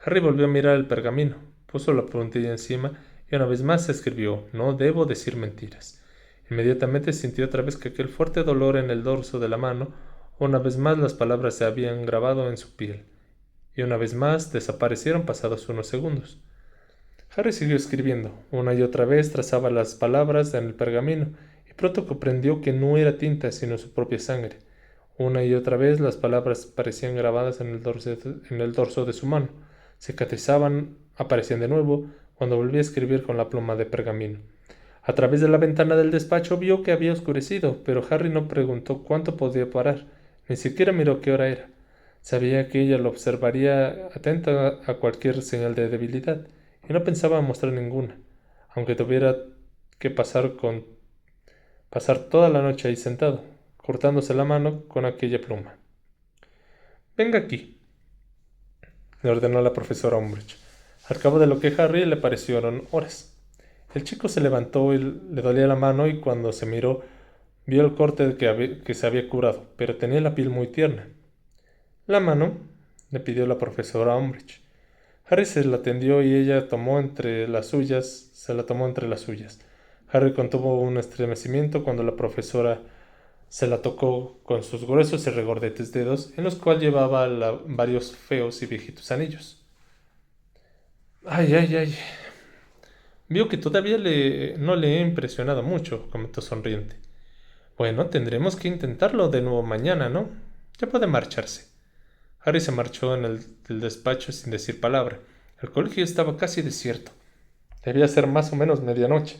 [SPEAKER 1] Harry volvió a mirar el pergamino, puso la puntilla encima y una vez más escribió: No debo decir mentiras. Inmediatamente sintió otra vez que aquel fuerte dolor en el dorso de la mano. Una vez más las palabras se habían grabado en su piel, y una vez más desaparecieron pasados unos segundos. Harry siguió escribiendo. Una y otra vez trazaba las palabras en el pergamino, y pronto comprendió que no era tinta sino su propia sangre. Una y otra vez las palabras parecían grabadas en el dorso de su mano. Cicatrizaban, aparecían de nuevo, cuando volvía a escribir con la pluma de pergamino. A través de la ventana del despacho vio que había oscurecido, pero Harry no preguntó cuánto podía parar, ni siquiera miró qué hora era. Sabía que ella lo observaría atenta a cualquier señal de debilidad, y no pensaba mostrar ninguna, aunque tuviera que pasar toda la noche ahí sentado, cortándose la mano con aquella pluma. Venga aquí, le ordenó la profesora Umbridge. Al cabo de lo que Harry le parecieron horas. El chico se levantó y le dolía la mano y cuando se miró vio el corte que se había curado, pero tenía la piel muy tierna. La mano, le pidió la profesora Umbridge. Harry se la tendió y ella se la tomó entre las suyas. Harry contuvo un estremecimiento cuando la profesora se la tocó con sus gruesos y regordetes dedos, en los cuales llevaba varios feos y viejitos anillos. Ay, ay, ay. Vio que todavía no le he impresionado mucho, comentó sonriente. Bueno, tendremos que intentarlo de nuevo mañana, ¿no? Ya puede marcharse. Harry se marchó del despacho sin decir palabra. El colegio estaba casi desierto. Debía ser más o menos medianoche.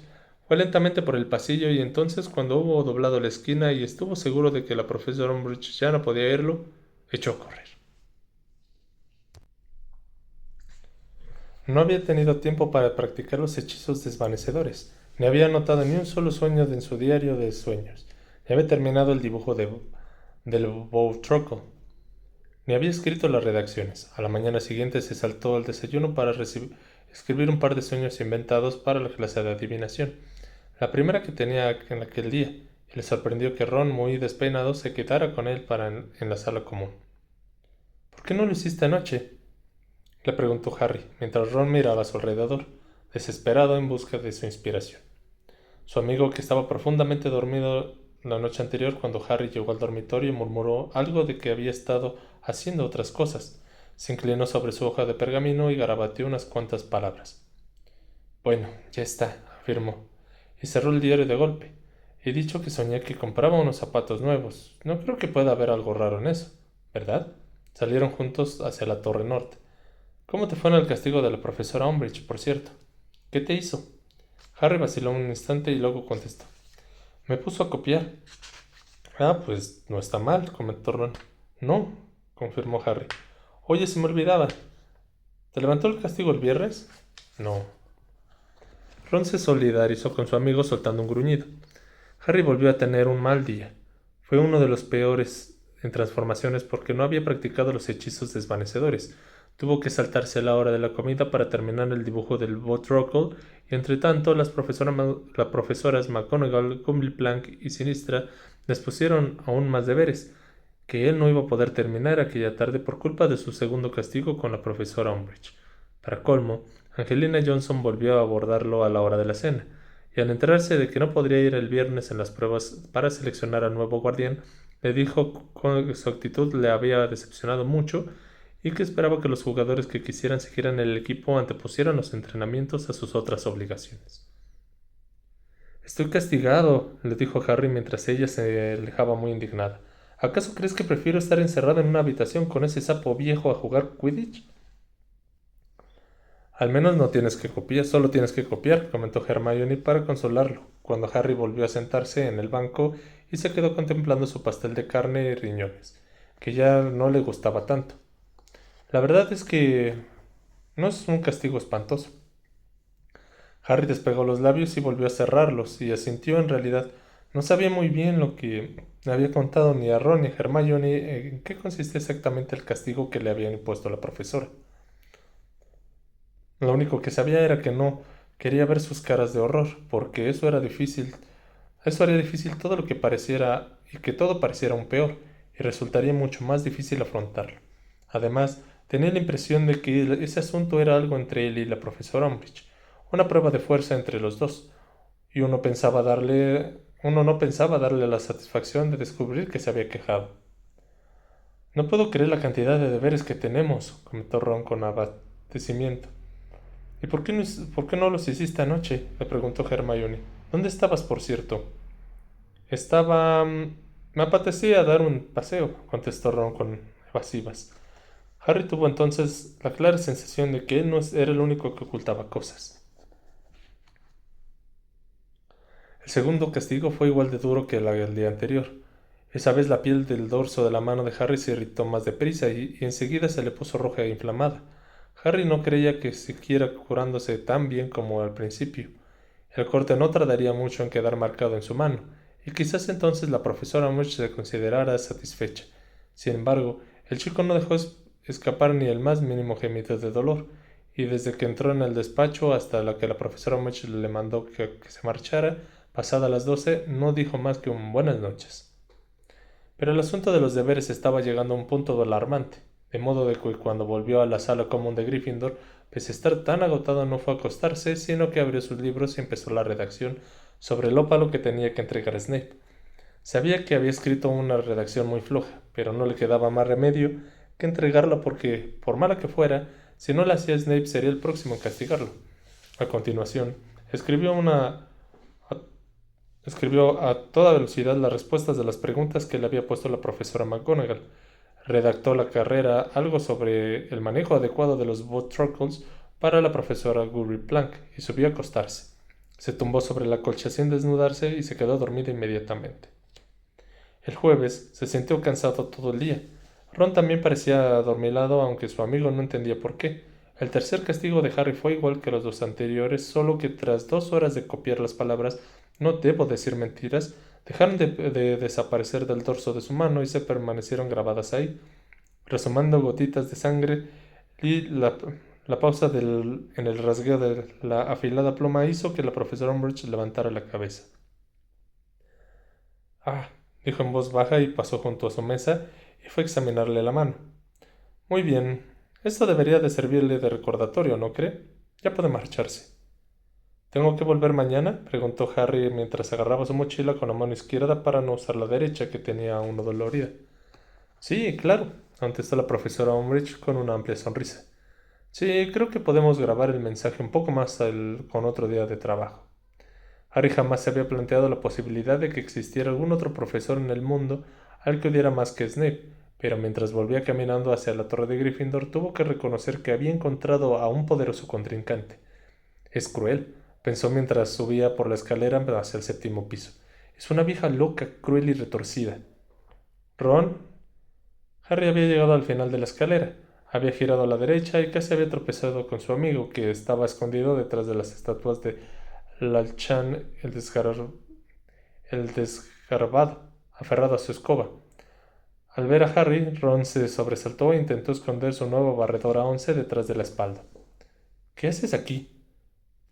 [SPEAKER 1] Fue lentamente por el pasillo y entonces, cuando hubo doblado la esquina y estuvo seguro de que la profesora Umbridge ya no podía irlo, echó a correr. No había tenido tiempo para practicar los hechizos desvanecedores, ni había anotado ni un solo sueño en su diario de sueños, ni había terminado el dibujo del Bowtruckle, ni había escrito las redacciones. A la mañana siguiente se saltó al desayuno para escribir un par de sueños inventados para la clase de adivinación, la primera que tenía en aquel día, y le sorprendió que Ron, muy despeinado, se quedara con él en la sala común. ¿Por qué no lo hiciste anoche?, le preguntó Harry, mientras Ron miraba a su alrededor, desesperado en busca de su inspiración. Su amigo, que estaba profundamente dormido la noche anterior cuando Harry llegó al dormitorio, murmuró algo de que había estado haciendo otras cosas. Se inclinó sobre su hoja de pergamino y garabateó unas cuantas palabras. Bueno, ya está, afirmó, y cerró el diario de golpe. He dicho que soñé que compraba unos zapatos nuevos. No creo que pueda haber algo raro en eso, ¿verdad? Salieron juntos hacia la torre norte. ¿Cómo te fue en el castigo de la profesora Umbridge, por cierto? ¿Qué te hizo? Harry vaciló un instante y luego contestó. Me puso a copiar. Ah, pues no está mal, comentó Ron. No, confirmó Harry. Oye, se me olvidaba. ¿Te levantó el castigo el viernes? No. Ron se solidarizó con su amigo soltando un gruñido. Harry volvió a tener un mal día. Fue uno de los peores en transformaciones porque no había practicado los hechizos desvanecedores. Tuvo que saltarse la hora de la comida para terminar el dibujo del Bowtruckle y entre tanto las profesoras McGonagall, Gumbleblanc y Sinistra les pusieron aún más deberes, que él no iba a poder terminar aquella tarde por culpa de su segundo castigo con la profesora Umbridge. Para colmo, Angelina Johnson volvió a abordarlo a la hora de la cena, y al enterarse de que no podría ir el viernes en las pruebas para seleccionar al nuevo guardián, le dijo que su actitud le había decepcionado mucho y que esperaba que los jugadores que quisieran seguir en el equipo antepusieran los entrenamientos a sus otras obligaciones. Estoy castigado, le dijo Harry mientras ella se alejaba muy indignada. ¿Acaso crees que prefiero estar encerrado en una habitación con ese sapo viejo a jugar Quidditch? Al menos no tienes que copiar, solo tienes que copiar, comentó Hermione para consolarlo, cuando Harry volvió a sentarse en el banco y se quedó contemplando su pastel de carne y riñones, que ya no le gustaba tanto. La verdad es que no es un castigo espantoso. Harry despegó los labios y volvió a cerrarlos, y asintió. En realidad no sabía muy bien lo que le había contado ni a Ron ni a Hermione en qué consistía exactamente el castigo que le había impuesto la profesora. Lo único que sabía era que no quería ver sus caras de horror, porque eso haría difícil todo lo que pareciera y que todo pareciera aún peor, y resultaría mucho más difícil afrontarlo. Además, tenía la impresión de que ese asunto era algo entre él y la profesora Umbridge, una prueba de fuerza entre los dos, y uno no pensaba darle la satisfacción de descubrir que se había quejado. No puedo creer la cantidad de deberes que tenemos, comentó Ron con abatecimiento. ¿Y por qué no los hiciste anoche?, le preguntó Hermione. ¿Dónde estabas, por cierto? Estaba... me apetecía dar un paseo, contestó Ron con evasivas. Harry tuvo entonces la clara sensación de que él no era el único que ocultaba cosas. El segundo castigo fue igual de duro que el día anterior. Esa vez la piel del dorso de la mano de Harry se irritó más deprisa y enseguida se le puso roja e inflamada. Harry no creía que siguiera curándose tan bien como al principio. El corte no tardaría mucho en quedar marcado en su mano, y quizás entonces la profesora Umbridge se considerara satisfecha. Sin embargo, el chico no dejó escapar ni el más mínimo gemido de dolor, y desde que entró en el despacho hasta la que la profesora Umbridge le mandó que se marchara, pasada las 12, no dijo más que un buenas noches. Pero el asunto de los deberes estaba llegando a un punto alarmante, de modo de que cuando volvió a la sala común de Gryffindor, pese a estar tan agotado, no fue a acostarse, sino que abrió sus libros y empezó la redacción sobre el ópalo que tenía que entregar a Snape. Sabía que había escrito una redacción muy floja, pero no le quedaba más remedio que entregarla porque, por mala que fuera, si no la hacía Snape sería el próximo en castigarlo. A continuación, escribió a toda velocidad las respuestas de las preguntas que le había puesto la profesora McGonagall. Redactó la carrera algo sobre el manejo adecuado de los Bootrocles para la profesora Gurry Plank y subió a acostarse. Se tumbó sobre la colcha sin desnudarse y se quedó dormida inmediatamente. El jueves se sintió cansado todo el día. Ron también parecía adormilado, aunque su amigo no entendía por qué. El tercer castigo de Harry fue igual que los dos anteriores, solo que tras 2 horas de copiar las palabras "no debo decir mentiras", dejaron de desaparecer del dorso de su mano y se permanecieron grabadas ahí, resumando gotitas de sangre, y la pausa en el rasgueo de la afilada pluma hizo que la profesora Umbridge levantara la cabeza. Ah, dijo en voz baja y pasó junto a su mesa y fue a examinarle la mano. Muy bien, esto debería de servirle de recordatorio, ¿no cree? Ya puede marcharse. ¿Tengo que volver mañana?, preguntó Harry mientras agarraba su mochila con la mano izquierda para no usar la derecha, que tenía aún dolorida. Sí, claro, contestó la profesora Umbridge con una amplia sonrisa. Sí, creo que podemos grabar el mensaje un poco más con otro día de trabajo. Harry jamás se había planteado la posibilidad de que existiera algún otro profesor en el mundo al que odiara más que Snape, pero mientras volvía caminando hacia la torre de Gryffindor tuvo que reconocer que había encontrado a un poderoso contrincante. Es cruel, pensó mientras subía por la escalera hacia el 7.º piso. Es una vieja loca, cruel y retorcida. Ron. Harry había llegado al final de la escalera. Había girado a la derecha y casi había tropezado con su amigo, que estaba escondido detrás de las estatuas de Lalchan el desgarbado, aferrado a su escoba. Al ver a Harry, Ron se sobresaltó e intentó esconder su nueva barredora 11 detrás de la espalda. ¿Qué haces aquí?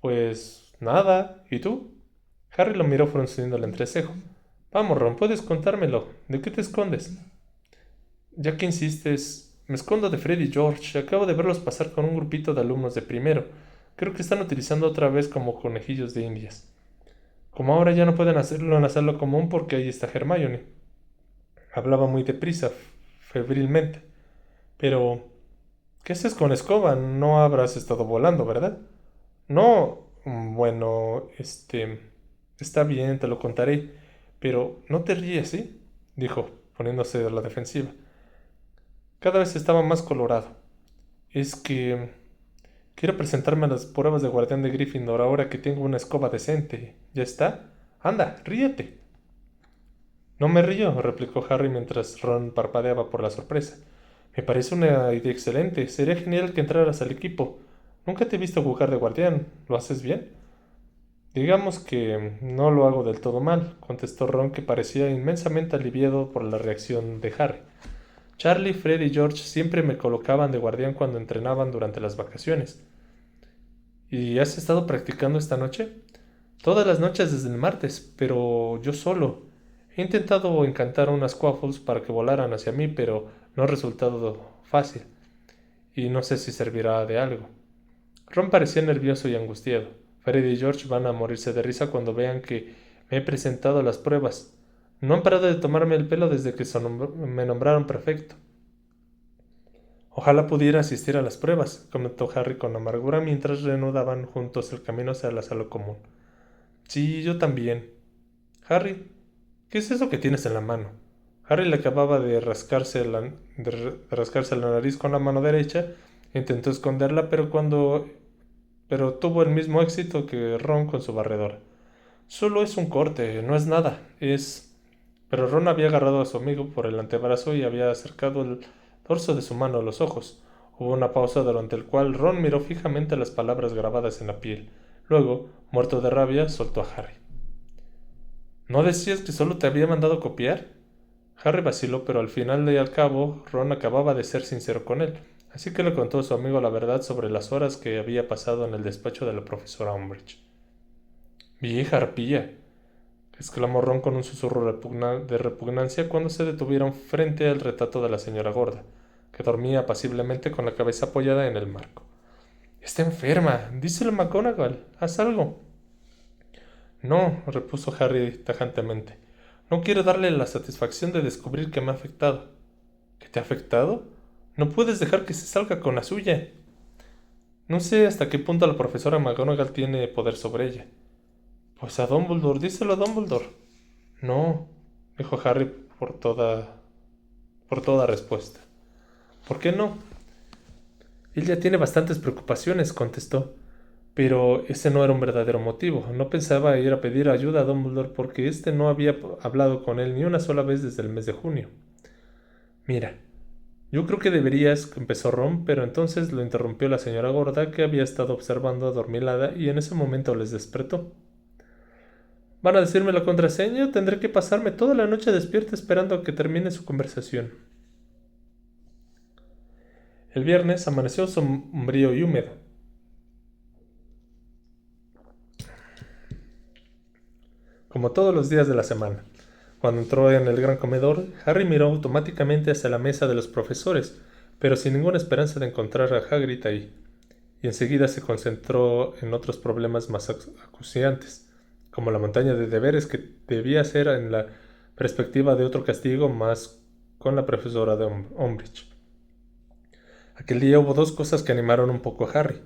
[SPEAKER 1] Pues nada. ¿Y tú? Harry lo miró frunciendo el entrecejo. Vamos, Ron, puedes contármelo. ¿De qué te escondes? Ya que insistes, me escondo de Fred y George. Acabo de verlos pasar con un grupito de alumnos de primero. Creo que están utilizando otra vez como conejillos de indias. Como ahora ya no pueden hacerlo en la sala común porque ahí está Hermione. Hablaba muy deprisa, febrilmente. Pero, ¿qué haces con escoba? No habrás estado volando, ¿verdad? No, bueno, está bien, te lo contaré. Pero no te ríes, ¿sí? Dijo, poniéndose a la defensiva. Cada vez estaba más colorado. Es que quiero presentarme a las pruebas de guardián de Gryffindor ahora que tengo una escoba decente. ¿Ya está? Anda, ríete. No me río, replicó Harry mientras Ron parpadeaba por la sorpresa. Me parece una idea excelente. Sería genial que entraras al equipo. Nunca te he visto jugar de guardián. ¿Lo haces bien? Digamos que no lo hago del todo mal, contestó Ron, que parecía inmensamente aliviado por la reacción de Harry. Charlie, Fred y George siempre me colocaban de guardián cuando entrenaban durante las vacaciones. ¿Y has estado practicando esta noche? Todas las noches desde el martes, pero yo solo. He intentado encantar a unas Quaffles para que volaran hacia mí, pero no ha resultado fácil, y no sé si servirá de algo. Ron parecía nervioso y angustiado. Fred y George van a morirse de risa cuando vean que me he presentado a las pruebas. No han parado de tomarme el pelo desde que me nombraron prefecto. Ojalá pudiera asistir a las pruebas, comentó Harry con amargura mientras reanudaban juntos el camino hacia la sala común. Sí, yo también. Harry, ¿qué es eso que tienes en la mano? Harry le acababa de rascarse la nariz con la mano derecha. Intentó esconderla, pero tuvo el mismo éxito que Ron con su barredora. Solo es un corte, no es nada. Pero Ron había agarrado a su amigo por el antebrazo y había acercado el dorso de su mano a los ojos. Hubo una pausa durante la cual Ron miró fijamente las palabras grabadas en la piel. Luego, muerto de rabia, soltó a Harry. ¿No decías que solo te había mandado copiar? Harry vaciló, pero al final y al cabo, Ron acababa de ser sincero con él, así que le contó a su amigo la verdad sobre las horas que había pasado en el despacho de la profesora Umbridge. Vieja arpilla, exclamó Ron con un susurro de repugnancia cuando se detuvieron frente al retrato de la señora gorda, que dormía apaciblemente con la cabeza apoyada en el marco. Está enferma. Díselo a McGonagall. Haz algo. No, repuso Harry tajantemente. No quiero darle la satisfacción de descubrir que me ha afectado. ¿Que te ha afectado? No puedes dejar que se salga con la suya. No sé hasta qué punto la profesora McGonagall tiene poder sobre ella. Pues a Dumbledore, díselo a Dumbledore. No, dijo Harry por toda respuesta. ¿Por qué no? Él ya tiene bastantes preocupaciones, contestó. Pero ese no era un verdadero motivo. No pensaba ir a pedir ayuda a Dumbledore porque éste no había hablado con él ni una sola vez desde el mes de junio. Mira, yo creo que deberías, empezó Ron, pero entonces lo interrumpió la señora gorda que había estado observando adormilada y en ese momento les despertó. ¿Van a decirme la contraseña? Tendré que pasarme toda la noche despierta esperando a que termine su conversación. El viernes amaneció sombrío y húmedo. Como todos los días de la semana. Cuando entró en el gran comedor, Harry miró automáticamente hacia la mesa de los profesores, pero sin ninguna esperanza de encontrar a Hagrid ahí, y enseguida se concentró en otros problemas más acuciantes, como la montaña de deberes que debía hacer en la perspectiva de otro castigo más con la profesora de Umbridge. Aquel día hubo dos cosas que animaron un poco a Harry.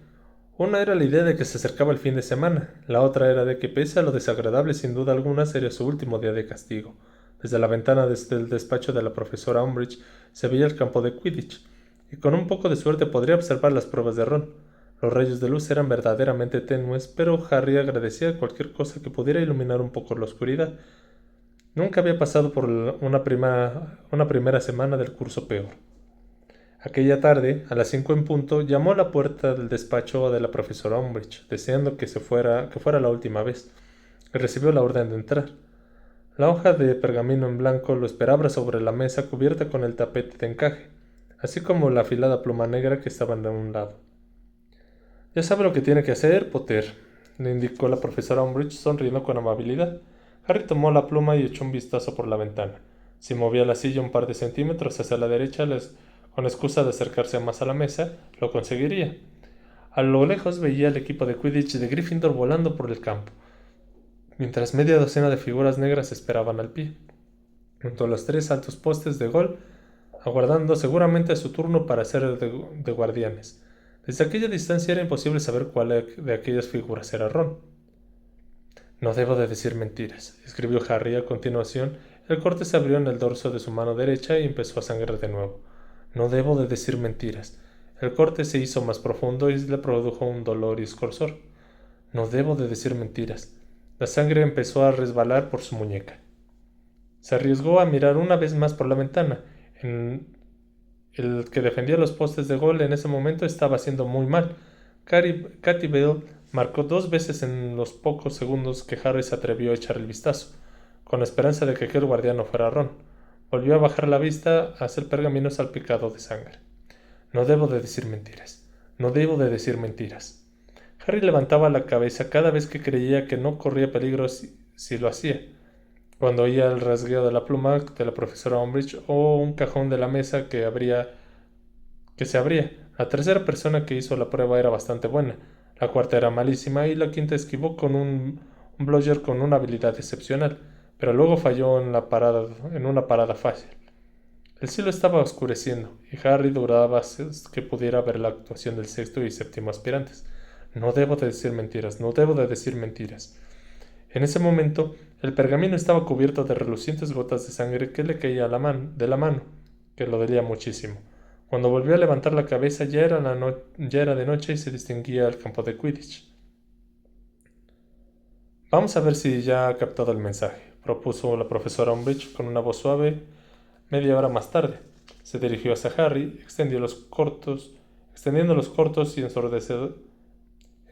[SPEAKER 1] Una era la idea de que se acercaba el fin de semana, la otra era de que pese a lo desagradable sin duda alguna sería su último día de castigo. Desde la ventana del despacho de la profesora Umbridge se veía el campo de Quidditch, y con un poco de suerte podría observar las pruebas de Ron. Los rayos de luz eran verdaderamente tenues, pero Harry agradecía cualquier cosa que pudiera iluminar un poco la oscuridad. Nunca había pasado por una primera semana del curso peor. Aquella tarde, a las 5 en punto, llamó a la puerta del despacho de la profesora Umbridge, deseando que fuera la última vez, y recibió la orden de entrar. La hoja de pergamino en blanco lo esperaba sobre la mesa cubierta con el tapete de encaje, así como la afilada pluma negra que estaba en un lado. Ya sabe lo que tiene que hacer, Potter, le indicó la profesora Umbridge sonriendo con amabilidad. Harry tomó la pluma y echó un vistazo por la ventana. Si movía la silla un par de centímetros hacia la derecha, con la excusa de acercarse más a la mesa, lo conseguiría. A lo lejos veía el equipo de Quidditch de Gryffindor volando por el campo, mientras media docena de figuras negras esperaban al pie, junto a los tres altos postes de gol, aguardando seguramente su turno para ser de guardianes. Desde aquella distancia era imposible saber cuál de aquellas figuras era Ron. No debo de decir mentiras, escribió Harry a continuación. El corte se abrió en el dorso de su mano derecha y empezó a sangrar de nuevo. No debo de decir mentiras. El corte se hizo más profundo y le produjo un dolor y escorzor. No debo de decir mentiras. La sangre empezó a resbalar por su muñeca. Se arriesgó a mirar una vez más por la ventana. El que defendía los postes de gol en ese momento estaba haciendo muy mal. Katy Bell marcó dos veces en los pocos segundos que Harry se atrevió a echar el vistazo, con la esperanza de que aquel guardián no fuera Ron. Volvió a bajar la vista hacia el pergamino salpicado de sangre. No debo de decir mentiras. No debo de decir mentiras. Harry levantaba la cabeza cada vez que creía que no corría peligro si lo hacía. Cuando oía el rasgueo de la pluma de la profesora Umbridge o un cajón de la mesa que se abría. La tercera persona que hizo la prueba era bastante buena, la cuarta era malísima y la quinta esquivó con un bludger con una habilidad excepcional, pero luego falló en una parada fácil. El cielo estaba oscureciendo y Harry dudaba que pudiera ver la actuación del sexto y séptimo aspirantes. No debo de decir mentiras, no debo de decir mentiras. En ese momento, el pergamino estaba cubierto de relucientes gotas de sangre que le caía de la mano, que lo dolía muchísimo. Cuando volvió a levantar la cabeza ya era de noche y se distinguía el campo de Quidditch. Vamos a ver si ya ha captado el mensaje, propuso la profesora Umbridge con una voz suave. Media hora más tarde, se dirigió hacia Harry, extendiendo los cortos y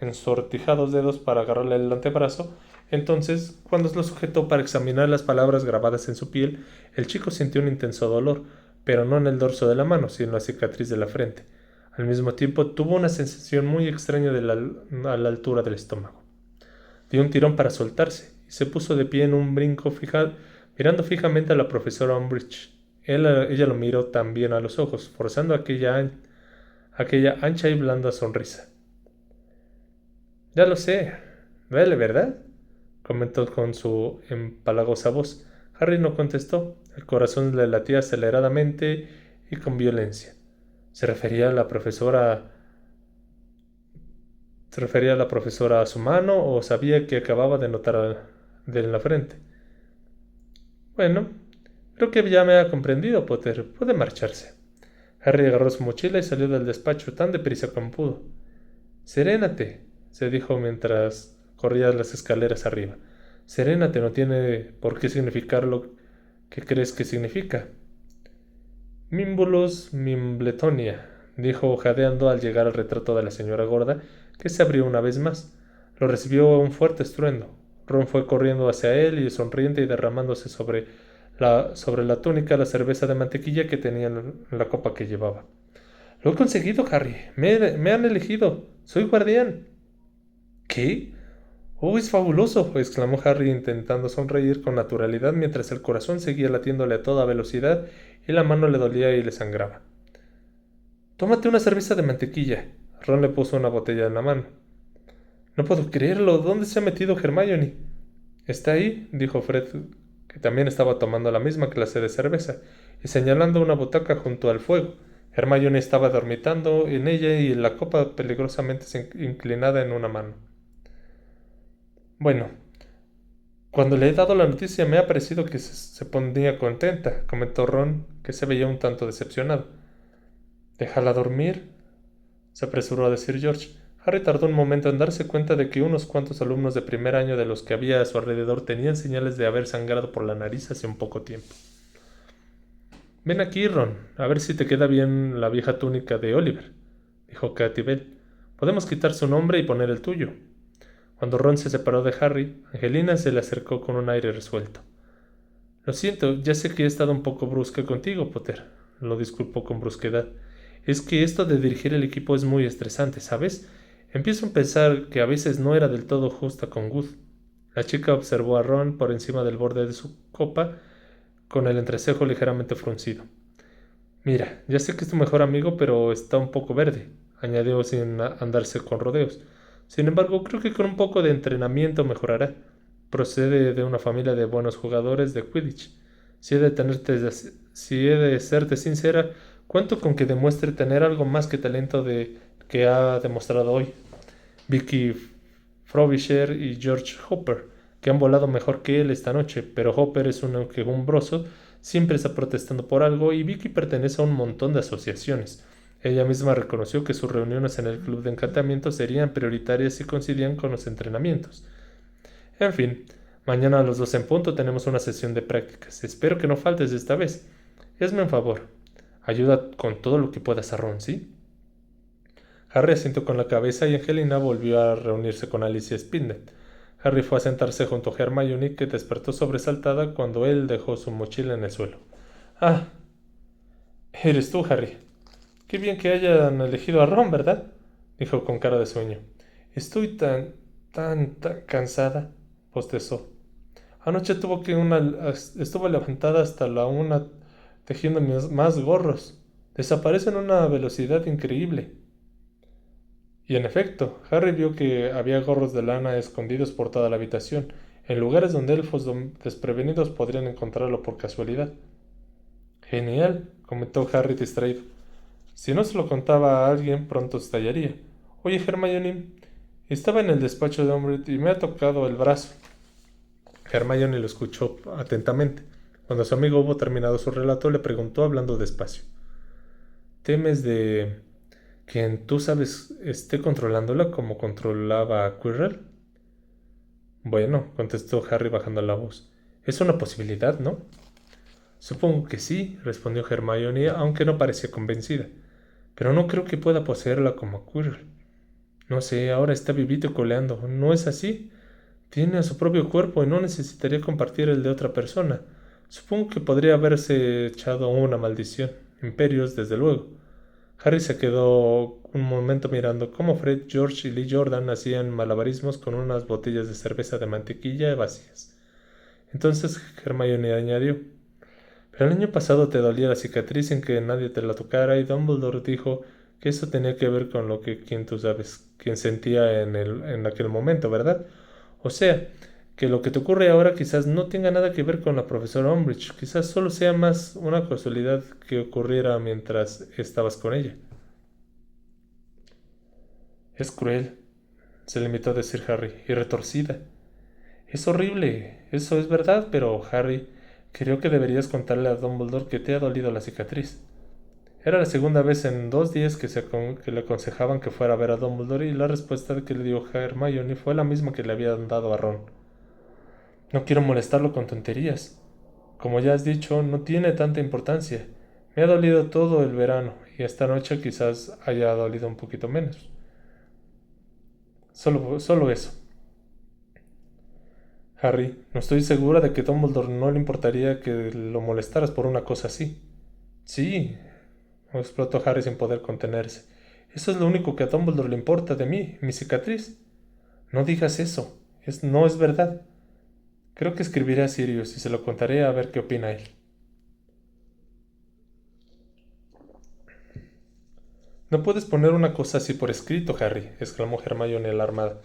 [SPEAKER 1] ensortijados dedos para agarrarle el antebrazo. Entonces, cuando lo sujetó para examinar las palabras grabadas en su piel, el chico sintió un intenso dolor, pero no en el dorso de la mano, sino en la cicatriz de la frente. Al mismo tiempo, tuvo una sensación muy extraña a la altura del estómago. Dio un tirón para soltarse y se puso de pie en un brinco mirando fijamente a la profesora Umbridge. Ella lo miró también a los ojos, forzando aquella ancha y blanda sonrisa. Ya lo sé, duele, ¿verdad?, comentó con su empalagosa voz. Harry no contestó. El corazón le latía aceleradamente y con violencia. ¿Se refería la profesora a su mano o sabía que acababa de notar en la frente? Bueno, Creo que ya me ha comprendido, Potter. Puede marcharse. Harry agarró su mochila y salió del despacho tan deprisa como pudo. Serénate, se dijo mientras corría las escaleras arriba. Serénate no tiene por qué significar lo que crees que significa. Mimbulus Mimbletonia, dijo jadeando al llegar al retrato de la señora gorda, que se abrió una vez más. Lo recibió un fuerte estruendo. Ron fue corriendo hacia él y sonriente y derramándose sobre la túnica la cerveza de mantequilla que tenía en la copa que llevaba. Lo he conseguido, Harry. Me han elegido. Soy guardián. ¿Qué? Oh, es fabuloso, exclamó Harry intentando sonreír con naturalidad mientras el corazón seguía latiéndole a toda velocidad y la mano le dolía y le sangraba. Tómate una cerveza de mantequilla. Ron le puso una botella en la mano. No puedo creerlo. ¿Dónde se ha metido Hermione? Está ahí, dijo Fred, que también estaba tomando la misma clase de cerveza, y señalando una butaca junto al fuego. Hermione estaba dormitando en ella y la copa peligrosamente inclinada en una mano. Bueno, cuando le he dado la noticia me ha parecido que se ponía contenta, comentó Ron, que se veía un tanto decepcionado. Déjala dormir, se apresuró a decir George. Harry tardó un momento en darse cuenta de que unos cuantos alumnos de primer año de los que había a su alrededor tenían señales de haber sangrado por la nariz hace un poco tiempo. Ven aquí, Ron, a ver si te queda bien la vieja túnica de Oliver, dijo Katy Bell. Podemos quitar su nombre y poner el tuyo. Cuando Ron se separó de Harry, Angelina se le acercó con un aire resuelto. Lo siento, ya sé que he estado un poco brusca contigo, Potter, lo disculpó con brusquedad. Es que esto de dirigir el equipo es muy estresante, ¿sabes? Empiezo a pensar que a veces no era del todo justa con Good. La chica observó a Ron por encima del borde de su copa, con el entrecejo ligeramente fruncido. Mira, ya sé que es tu mejor amigo, pero está un poco verde, añadió sin andarse con rodeos. Sin embargo, creo que con un poco de entrenamiento mejorará. Procede de una familia de buenos jugadores de Quidditch. Si he de serte sincera, cuento con que demuestre tener algo más que talento de que ha demostrado hoy. Vicky Frobisher y George Hopper, que han volado mejor que él esta noche, pero Hopper es un quejumbroso, siempre está protestando por algo y Vicky pertenece a un montón de asociaciones. Ella misma reconoció que sus reuniones en el club de encantamiento serían prioritarias si coincidían con los entrenamientos. En fin, mañana a las 2 en punto tenemos una sesión de prácticas. Espero que no faltes esta vez. Hazme un favor. Ayuda con todo lo que puedas a Ron, ¿sí? Harry asintió con la cabeza y Angelina volvió a reunirse con Alicia Spinnet. Harry fue a sentarse junto a Hermione, que despertó sobresaltada cuando él dejó su mochila en el suelo. Ah, eres tú, Harry. Qué bien que hayan elegido a Ron, ¿verdad? Dijo con cara de sueño. Estoy tan cansada, bostezó. Anoche estuvo levantada hasta la 1 tejiendo más gorros. Desaparecen a una velocidad increíble. Y en efecto, Harry vio que había gorros de lana escondidos por toda la habitación, en lugares donde elfos desprevenidos podrían encontrarlo por casualidad. Genial, comentó Harry distraído. Si no se lo contaba a alguien, pronto estallaría. Oye, Hermione, estaba en el despacho de Umbridge y me ha tocado el brazo. Hermione lo escuchó atentamente. Cuando su amigo hubo terminado su relato, le preguntó hablando despacio. ¿Temes de quien tú sabes esté controlándola como controlaba a Quirrell? Bueno, contestó Harry bajando la voz. Es una posibilidad, ¿no? Supongo que sí, respondió Hermione, aunque no parecía convencida. Pero no creo que pueda poseerla como a Quirrell. No sé, ahora está vivito y coleando. ¿No es así? Tiene a su propio cuerpo y no necesitaría compartir el de otra persona. Supongo que podría haberse echado una maldición. Imperios, desde luego. Harry se quedó un momento mirando cómo Fred, George y Lee Jordan hacían malabarismos con unas botellas de cerveza de mantequilla vacías. Entonces Hermione añadió, pero el año pasado te dolía la cicatriz sin que nadie te la tocara y Dumbledore dijo que eso tenía que ver con lo que quien tú sabes, quien sentía en aquel momento, ¿verdad? O sea, que lo que te ocurre ahora quizás no tenga nada que ver con la profesora Umbridge, quizás solo sea más una casualidad que ocurriera mientras estabas con ella. Es cruel, se limitó a decir Harry, y retorcida. Es horrible, eso es verdad, pero Harry, Creo que deberías contarle a Dumbledore que te ha dolido la cicatriz. Era la segunda vez en 2 días que le aconsejaban que fuera a ver a Dumbledore y la respuesta que le dio Hermione fue la misma que le habían dado a Ron. No quiero molestarlo con tonterías. Como ya has dicho, no tiene tanta importancia. Me ha dolido todo el verano y esta noche quizás haya dolido un poquito menos. Solo eso. Harry, no estoy segura de que Dumbledore no le importaría que lo molestaras por una cosa así. Sí, explotó Harry sin poder contenerse. Eso es lo único que a Dumbledore le importa de mí, mi cicatriz. No digas eso, no es verdad. Creo que escribiré a Sirius y se lo contaré a ver qué opina él. No puedes poner una cosa así por escrito, Harry, exclamó Hermione alarmada.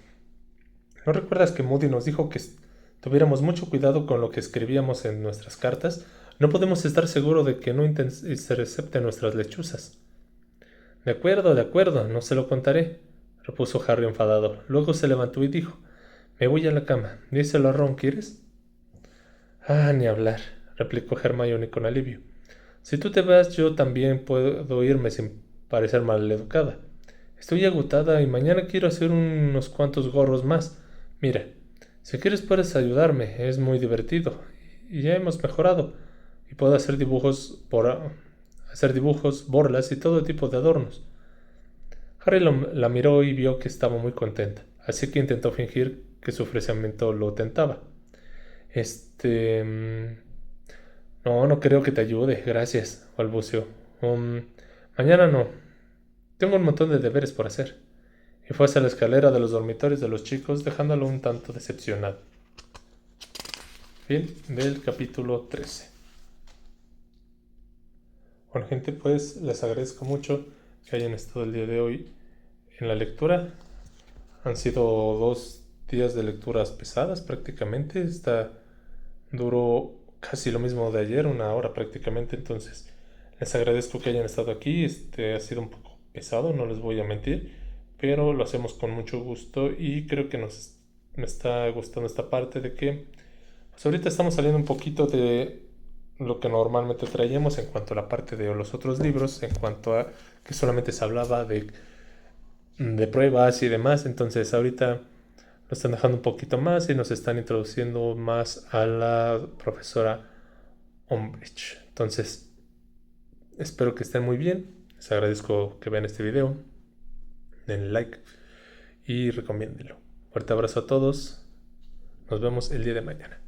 [SPEAKER 1] ¿No recuerdas que Moody nos dijo que tuviéramos mucho cuidado con lo que escribíamos en nuestras cartas? No podemos estar seguros de que no intercepte nuestras lechuzas. De acuerdo, no se lo contaré, repuso Harry enfadado. Luego se levantó y dijo: Me voy a la cama. Díselo a Ron, ¿quieres? Ah, ni hablar, replicó Hermione con alivio. Si tú te vas, yo también puedo irme sin parecer maleducada. Estoy agotada y mañana quiero hacer unos cuantos gorros más. Mira, si quieres puedes ayudarme, es muy divertido. Y ya hemos mejorado. Y puedo hacer dibujos, borlas y todo tipo de adornos. Harry la miró y vio que estaba muy contenta, así que intentó fingir que su ofrecimiento lo tentaba. Este... mm, No, no creo que te ayude, gracias, balbuceó. Mañana no. Tengo un montón de deberes por hacer. Y fue hacia la escalera de los dormitorios de los chicos, dejándolo un tanto decepcionado. Fin del capítulo 13. Bueno, gente, pues les agradezco mucho que hayan estado el día de hoy en la lectura. Han sido 2 días de lecturas pesadas prácticamente. Duró casi lo mismo de ayer, 1 hora prácticamente. Entonces, les agradezco que hayan estado aquí. Ha sido un poco pesado, no les voy a mentir, pero lo hacemos con mucho gusto y creo que me está gustando esta parte de que pues ahorita estamos saliendo un poquito de lo que normalmente traíamos en cuanto a la parte de los otros libros, en cuanto a que solamente se hablaba de pruebas y demás. Entonces ahorita lo están dejando un poquito más y nos están introduciendo más a la profesora Umbridge. Entonces espero que estén muy bien. Les agradezco que vean este video, den like y recomiéndenlo. Fuerte abrazo a todos. Nos vemos el día de mañana.